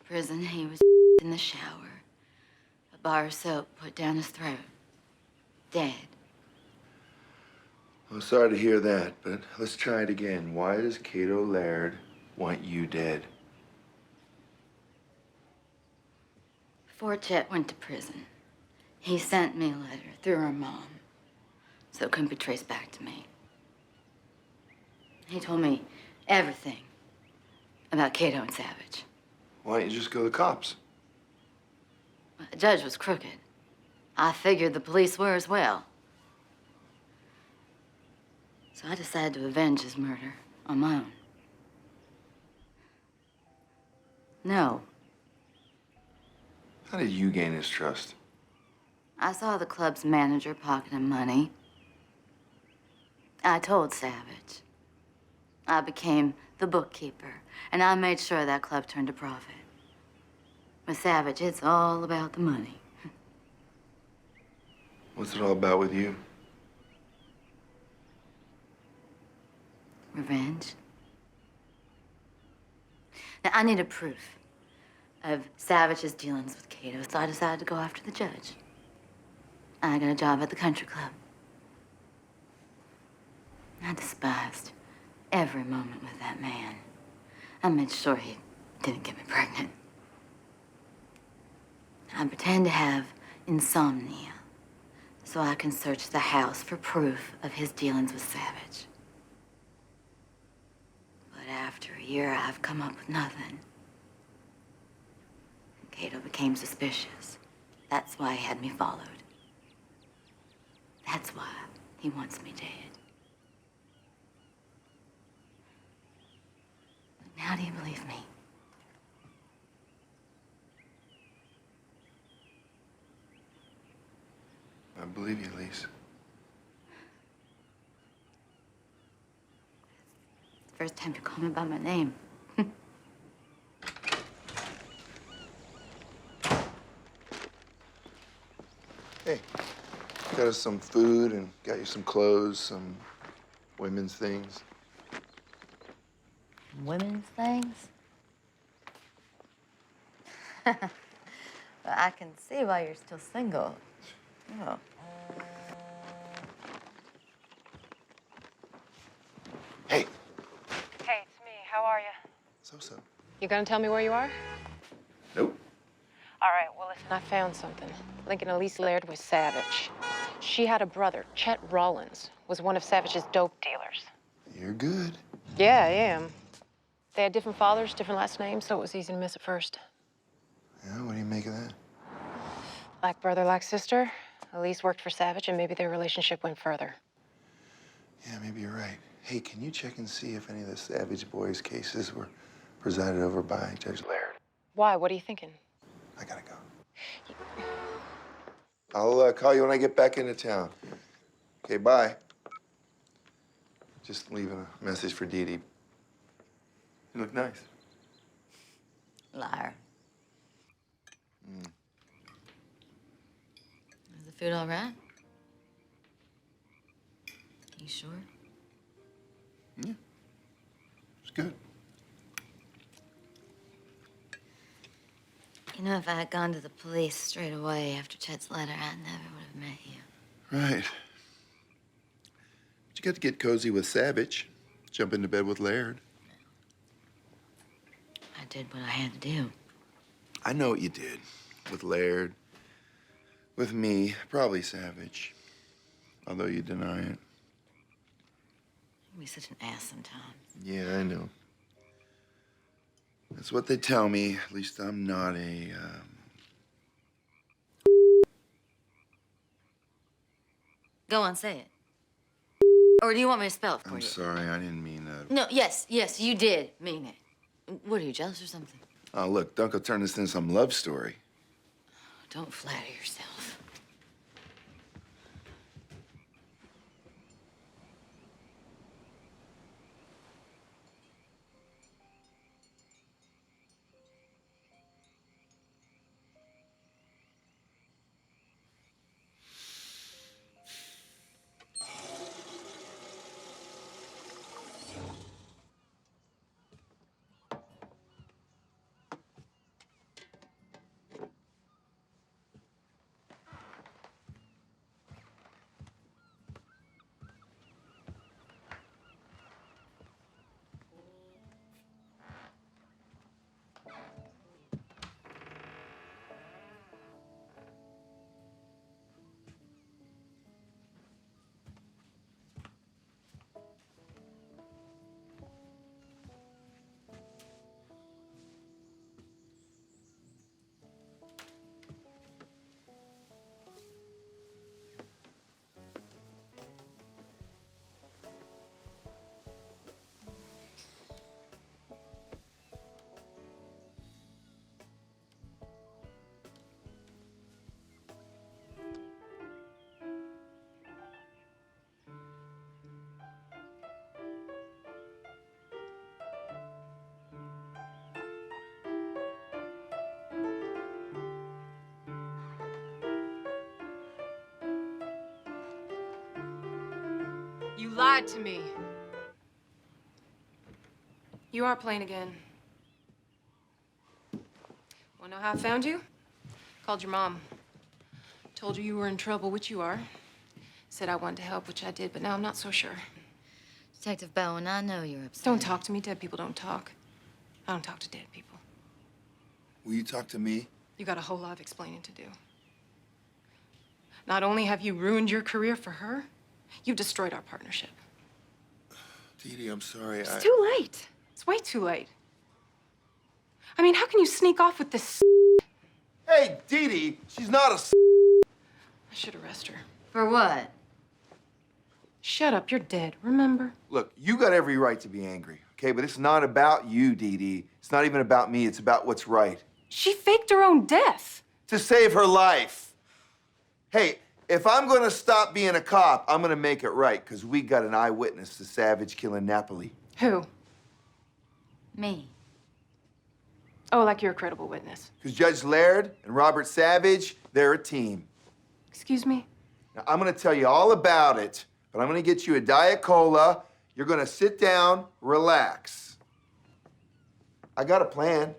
Prison, he was in the shower. A bar of soap put down his throat. Dead. I'm sorry to hear that, but let's try it again. Why does Cato Laird want you dead? Before Chet went to prison, he sent me a letter through her mom, so it couldn't be traced back to me. He told me everything about Cato and Savage. Why don't you just go to the cops? The judge was crooked. I figured the police were as well. So I decided to avenge his murder on my own. No, How did you gain his trust? I saw the club's manager pocketing money. I told Savage. I became the bookkeeper, and I made sure that club turned a profit. With Savage, it's all about the money. What's it all about with you? Revenge. Now, I needed proof of Savage's dealings with Cato, so I decided to go after the judge. I got a job at the country club. I despised every moment with that man. I made sure he didn't get me pregnant. I pretend to have insomnia so I can search the house for proof of his dealings with Savage. But after a year, I've come up with nothing. Cato became suspicious. That's why he had me followed. That's why he wants me dead. Now do you believe me? I believe you, Elise. It's the first time you call me by my name. Hey, got us some food and got you some clothes, some women's things. Women's things? Well, I can see why you're still single. Oh. Hey. Hey, it's me. How are you? So. You gonna tell me where you are? Nope. All right, well, listen, I found something. Lincoln Elise Laird was Savage. She had a brother, Chet Rollins, was one of Savage's dope dealers. You're good. Yeah, I am. They had different fathers, different last names, so it was easy to miss at first. Yeah, what do you make of that? Like brother, like sister. Elise worked for Savage, and maybe their relationship went further. Yeah, maybe you're right. Hey, can you check and see if any of the Savage Boys cases were presided over by Judge Laird? Why? What are you thinking? I gotta go. I'll call you when I get back into town. Okay, bye. Just leaving a message for Dee Dee. You look nice. Liar. Is the food all right? You sure? Yeah. It's good. You know, if I had gone to the police straight away after Chet's letter, I never would have met you. Right. But you got to get cozy with Savage. Jump into bed with Laird. I did what I had to do. I know what you did. With Laird. With me. Probably Savage. Although you deny it. You're such an ass sometimes. Yeah, I know. That's what they tell me. At least I'm not a, Go on, say it. Or do you want me to spell it for I'm you? sorry, I didn't mean that. No, yes, you did mean it. What, are you jealous or something? Oh, look, don't go turn this into some love story. Don't flatter yourself. You lied to me. You are playing again. Wanna know how I found you? Called your mom. Told her you were in trouble, which you are. Said I wanted to help, which I did, but now I'm not so sure. Detective Bowen, I know you're upset. Don't talk to me. Dead people don't talk. I don't talk to dead people. Will you talk to me? You got a whole lot of explaining to do. Not only have you ruined your career for her, you've destroyed our partnership. Dee Dee, I'm sorry. It's too late. It's way too late. I mean, how can you sneak off with this? Hey, Dee Dee, she's not a. I should arrest her. For what? Shut up. You're dead. Remember? Look, you got every right to be angry, okay? But it's not about you, Dee Dee. It's not even about me. It's about what's right. She faked her own death. To save her life. Hey, if I'm gonna stop being a cop, I'm gonna make it right, because we got an eyewitness to Savage killing Napoli. Who? Me. Oh, like you're a credible witness. Because Judge Laird and Robert Savage, they're a team. Excuse me? Now, I'm gonna tell you all about it, but I'm gonna get you a Diet Cola. You're gonna sit down, relax. I got a plan.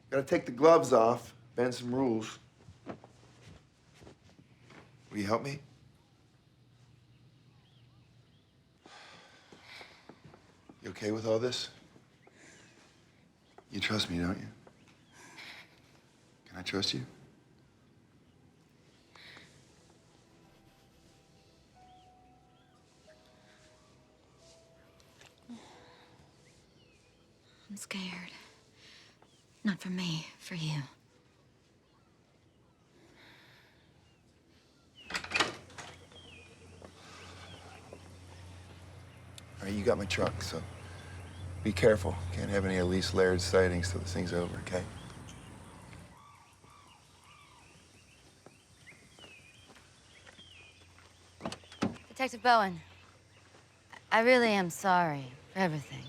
Gotta take the gloves off, bend some rules. Will you help me? You okay with all this? You trust me, don't you? Can I trust you? I'm scared. Not for me, for you. got my truck, so be careful. Can't have any Elise Laird sightings till this thing's over, okay? Detective Bowen, I really am sorry for everything.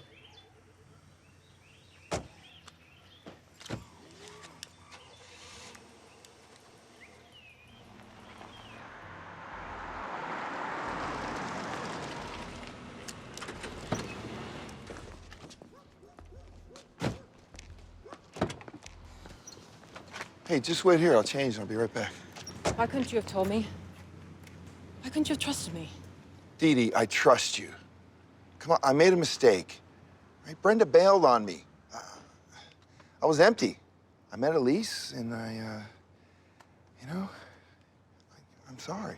Hey, just wait here. I'll change and I'll be right back. Why couldn't you have told me? Why couldn't you have trusted me? Dee Dee, I trust you. Come on, I made a mistake. Right? Brenda bailed on me. I was empty. I met Elise and you know, I'm sorry.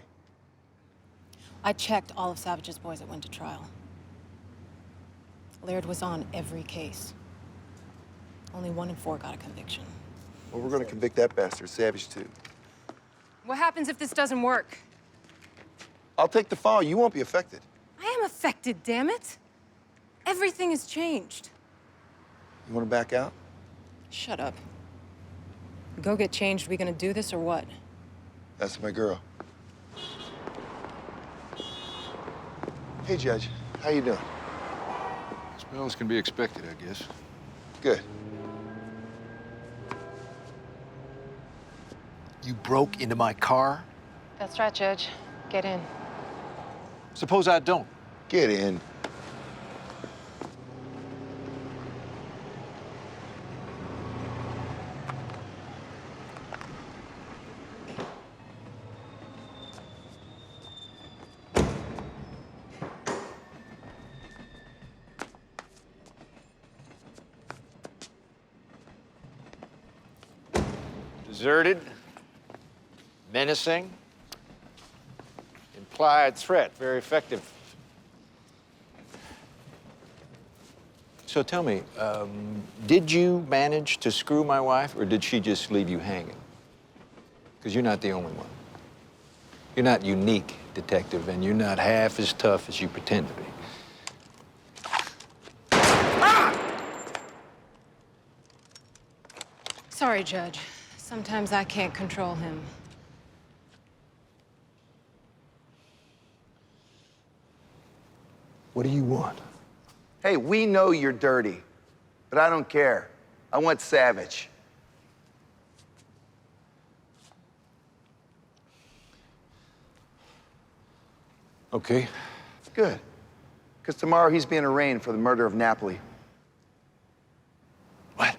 I checked all of Savage's boys that went to trial. Laird was on every case. Only 1 in 4 got a conviction. Well, we're gonna convict that bastard, Savage, too. What happens if this doesn't work? I'll take the fall. You won't be affected. I am affected, damn it. Everything has changed. You wanna back out? Shut up. Go get changed. We gonna do this or what? That's my girl. Hey, Judge. How you doing? As well as can be expected, I guess. Good. You broke into my car? That's right, Judge. Get in. Suppose I don't. Get in. Deserted, menacing, implied threat, very effective. So tell me, did you manage to screw my wife, or did she just leave you hanging? Because you're not the only one. You're not unique, detective, and you're not half as tough as you pretend to be. Sorry, Judge. Sometimes I can't control him. What do you want? Hey, we know you're dirty, but I don't care. I want Savage. Okay. Good. Because tomorrow he's being arraigned for the murder of Napoli. What?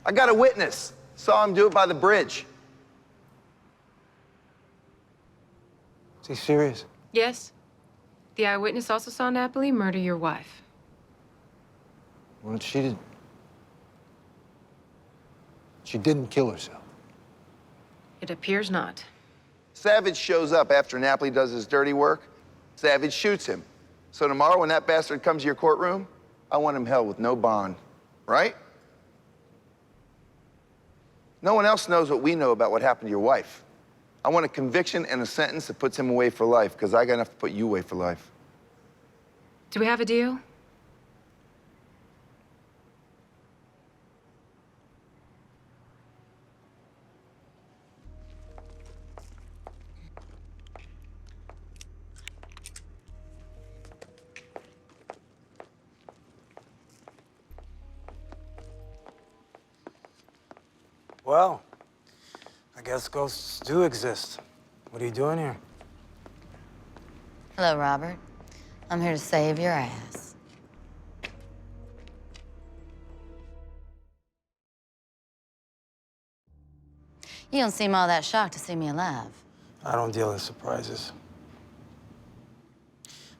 I got a witness. Saw him do it by the bridge. Is he serious? Yes. The eyewitness also saw Napoli murder your wife. Well, she didn't kill herself. It appears not. Savage shows up after Napoli does his dirty work. Savage shoots him. So tomorrow when that bastard comes to your courtroom, I want him held with no bond, right? No one else knows what we know about what happened to your wife. I want a conviction and a sentence that puts him away for life, because I got enough to put you away for life. Do we have a deal? Well, I guess ghosts do exist. What are you doing here? Hello, Robert. I'm here to save your ass. You don't seem all that shocked to see me alive. I don't deal in surprises.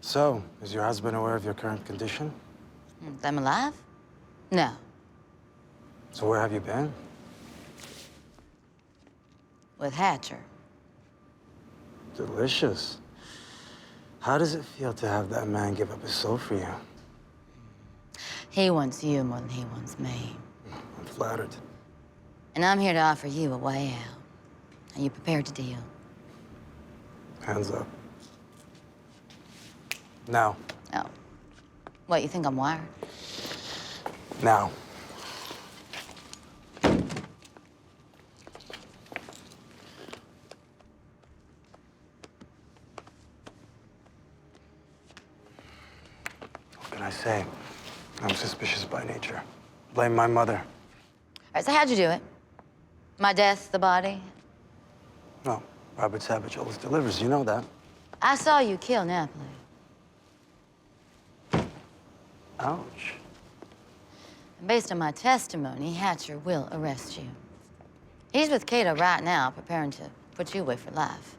So, is your husband aware of your current condition? I'm alive? No. So where have you been? With Hatcher. Delicious. How does it feel to have that man give up his soul for you? He wants you more than he wants me. I'm flattered. And I'm here to offer you a way out. Are you prepared to deal? Hands up. No. Oh. What, you think I'm wired? Now. What can I say? I'm suspicious by nature. Blame my mother. All right, so how'd you do it? My death, the body? No, Robert Savage always delivers. You know that. I saw you kill Napoli. Ouch. And based on my testimony, Hatcher will arrest you. He's with Cato right now, preparing to put you away for life.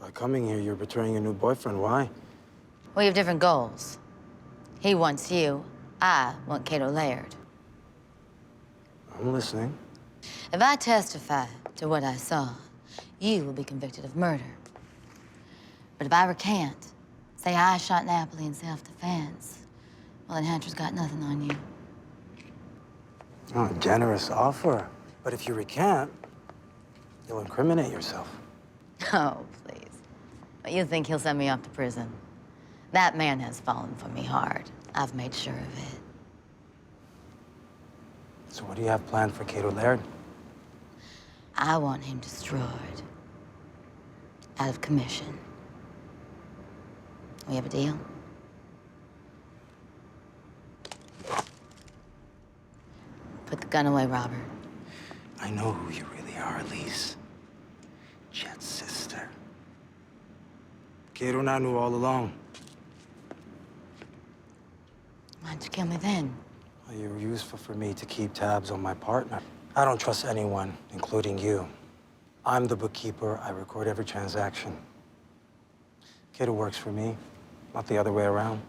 By coming here, you're betraying your new boyfriend. Why? We have different goals. He wants you. I want Cato Laird. I'm listening. If I testify to what I saw, you will be convicted of murder. But if I recant, say I shot Napoli in self-defense, well, then Hatcher's got nothing on you. Oh, a generous offer. But if you recant, you'll incriminate yourself. Oh, please. But you think he'll send me off to prison? That man has fallen for me hard. I've made sure of it. So what do you have planned for Cato Laird? I want him destroyed. Out of commission. We have a deal? Put the gun away, Robert. I know who you really are, Elise. Chet's sister. Cato and I knew all along. Why'd you kill me then? Well, you were useful for me to keep tabs on my partner. I don't trust anyone, including you. I'm the bookkeeper. I record every transaction. Cato works for me, not the other way around.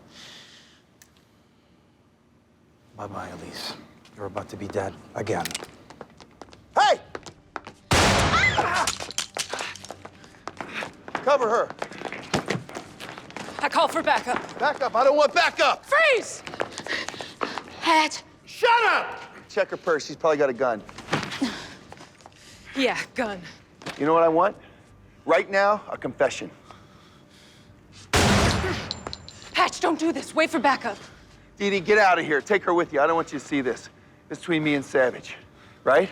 Bye-bye, Elise. You're about to be dead again. Hey! Cover her. I call for backup. Backup. I don't want backup. Freeze! Hatch! Shut up! Check her purse. She's probably got a gun. Yeah, gun. You know what I want? Right now, a confession. Hatch, don't do this. Wait for backup. Dee Dee, get out of here. Take her with you. I don't want you to see this. It's between me and Savage, right?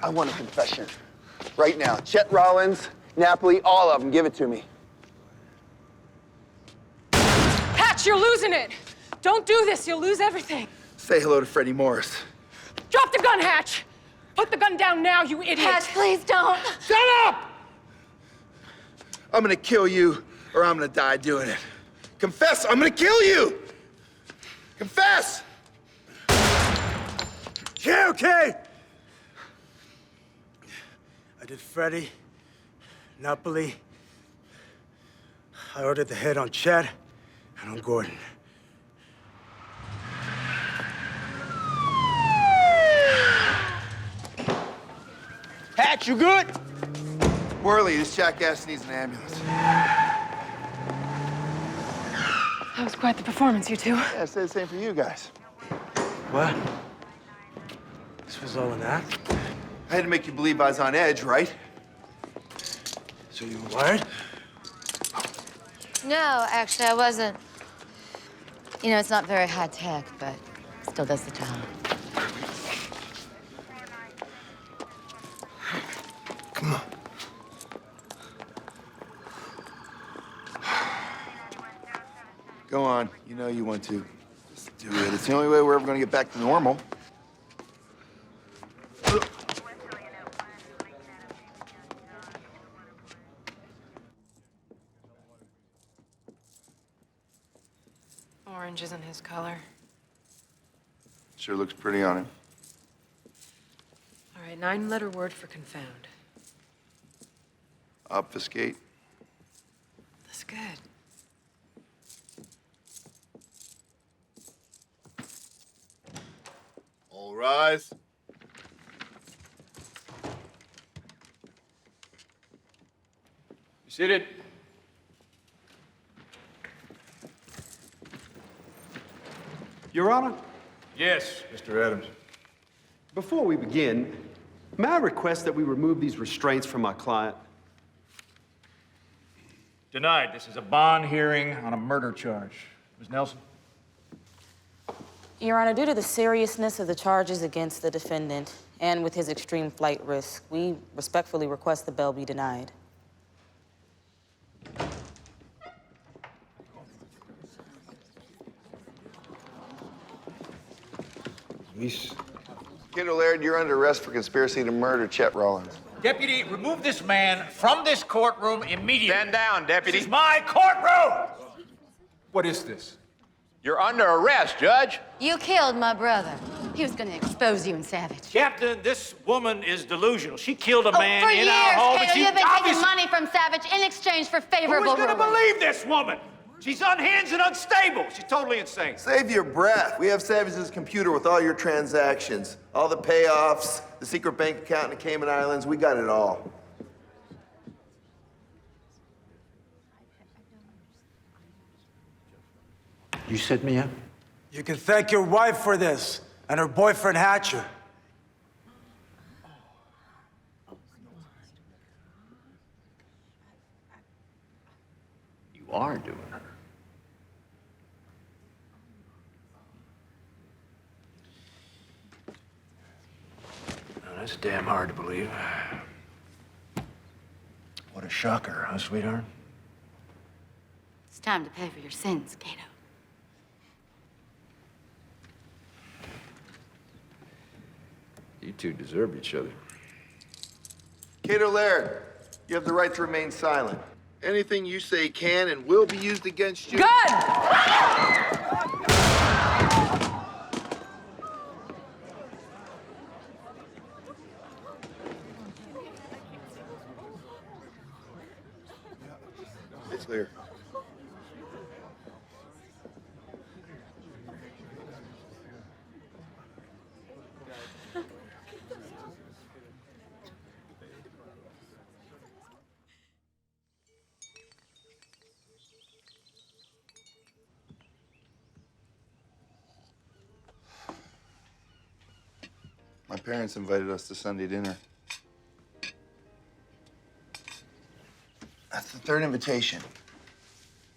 I want a confession. Right now. Chet Rollins, Napoli, all of them. Give it to me. Hatch, you're losing it. Don't do this. You'll lose everything. Say hello to Freddie Morris. Drop the gun, Hatch. Put the gun down now, you idiot. Hatch, please don't. Shut up! I'm gonna kill you, or I'm gonna die doing it. Confess, I'm gonna kill you! Confess! Yeah, okay. I did Freddie, Napoli. I ordered the head on Chet and on Gordon. Hatch, you good? Worley, this jackass needs an ambulance. That was quite the performance, you two. Yeah, I say the same for you guys. What? This was all an act? I had to make you believe I was on edge, right? So you were wired? No, actually, I wasn't. You know, it's not very high tech, but still does the job. Come on. Go on. You know you want to. Just do it. It's the only way we're ever going to get back to normal. Orange isn't his color. Sure looks pretty on him. All right, 9-letter word for confound. Obfuscate. That's good. All rise. You seated. Your Honor, Yes, Mr. Adams. before we begin, may I request that we remove these restraints from my client? Denied. This is a bond hearing on a murder charge. Ms. Nelson? Your Honor, due to the seriousness of the charges against the defendant and with his extreme flight risk, we respectfully request the bail be denied. Cato Laird, you're under arrest for conspiracy to murder Chet Rollins. Deputy, remove this man from this courtroom immediately. Stand down, deputy. This is my courtroom! What is this? You're under arrest, Judge. You killed my brother. He was gonna expose you and Savage. Captain, this woman is delusional. She killed a man for in years, our home. Cato, you've been taking money from Savage in exchange for favorable Who's gonna ruling. believe this woman? She's unhinged and unstable. She's totally insane. Save your breath. We have Savage's computer with all your transactions, all the payoffs, the secret bank account in the Cayman Islands. We got it all. You set me up? You can thank your wife for this, and her boyfriend Hatcher. You are doing her. Now, that's damn hard to believe. What a shocker, huh, sweetheart? It's time to pay for your sins, Cato. You two deserve each other. Cato Laird, you have the right to remain silent. Anything you say can and will be used against you. Good! It's clear. My parents invited us to Sunday dinner. That's the third invitation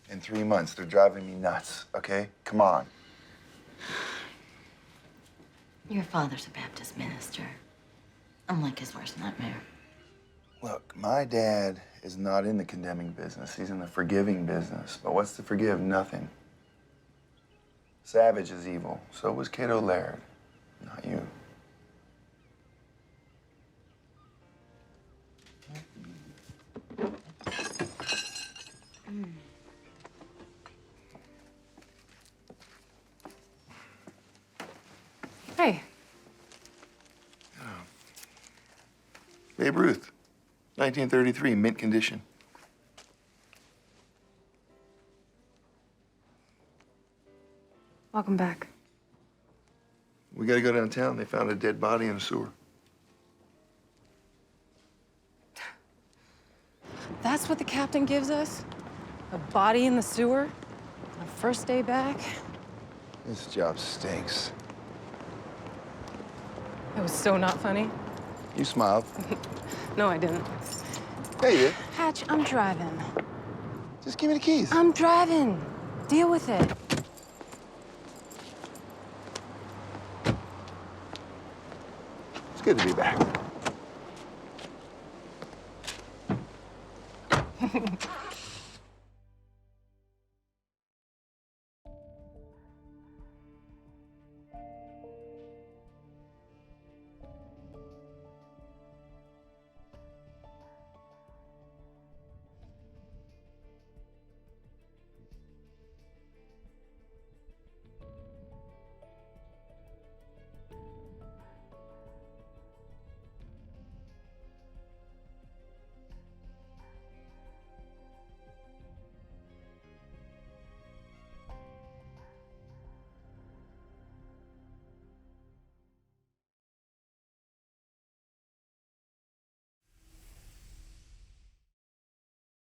in 3 months. They're driving me nuts, okay? Come on. Your father's a Baptist minister. I'm like his worst nightmare. Look, my dad is not in the condemning business. He's in the forgiving business. But what's to forgive? Nothing. Savage is evil. So was Cato Laird, not you. Hey, Babe Ruth, 1933, mint condition. welcome back. We gotta go downtown. They found a dead body in a sewer. That's what the captain gives us? A body in the sewer? Our first day back? This job stinks. It was so not funny. You smiled. No, I didn't. Yeah, you did. Hatch, I'm driving. Just give me the keys. I'm driving. Deal with it. It's good to be back.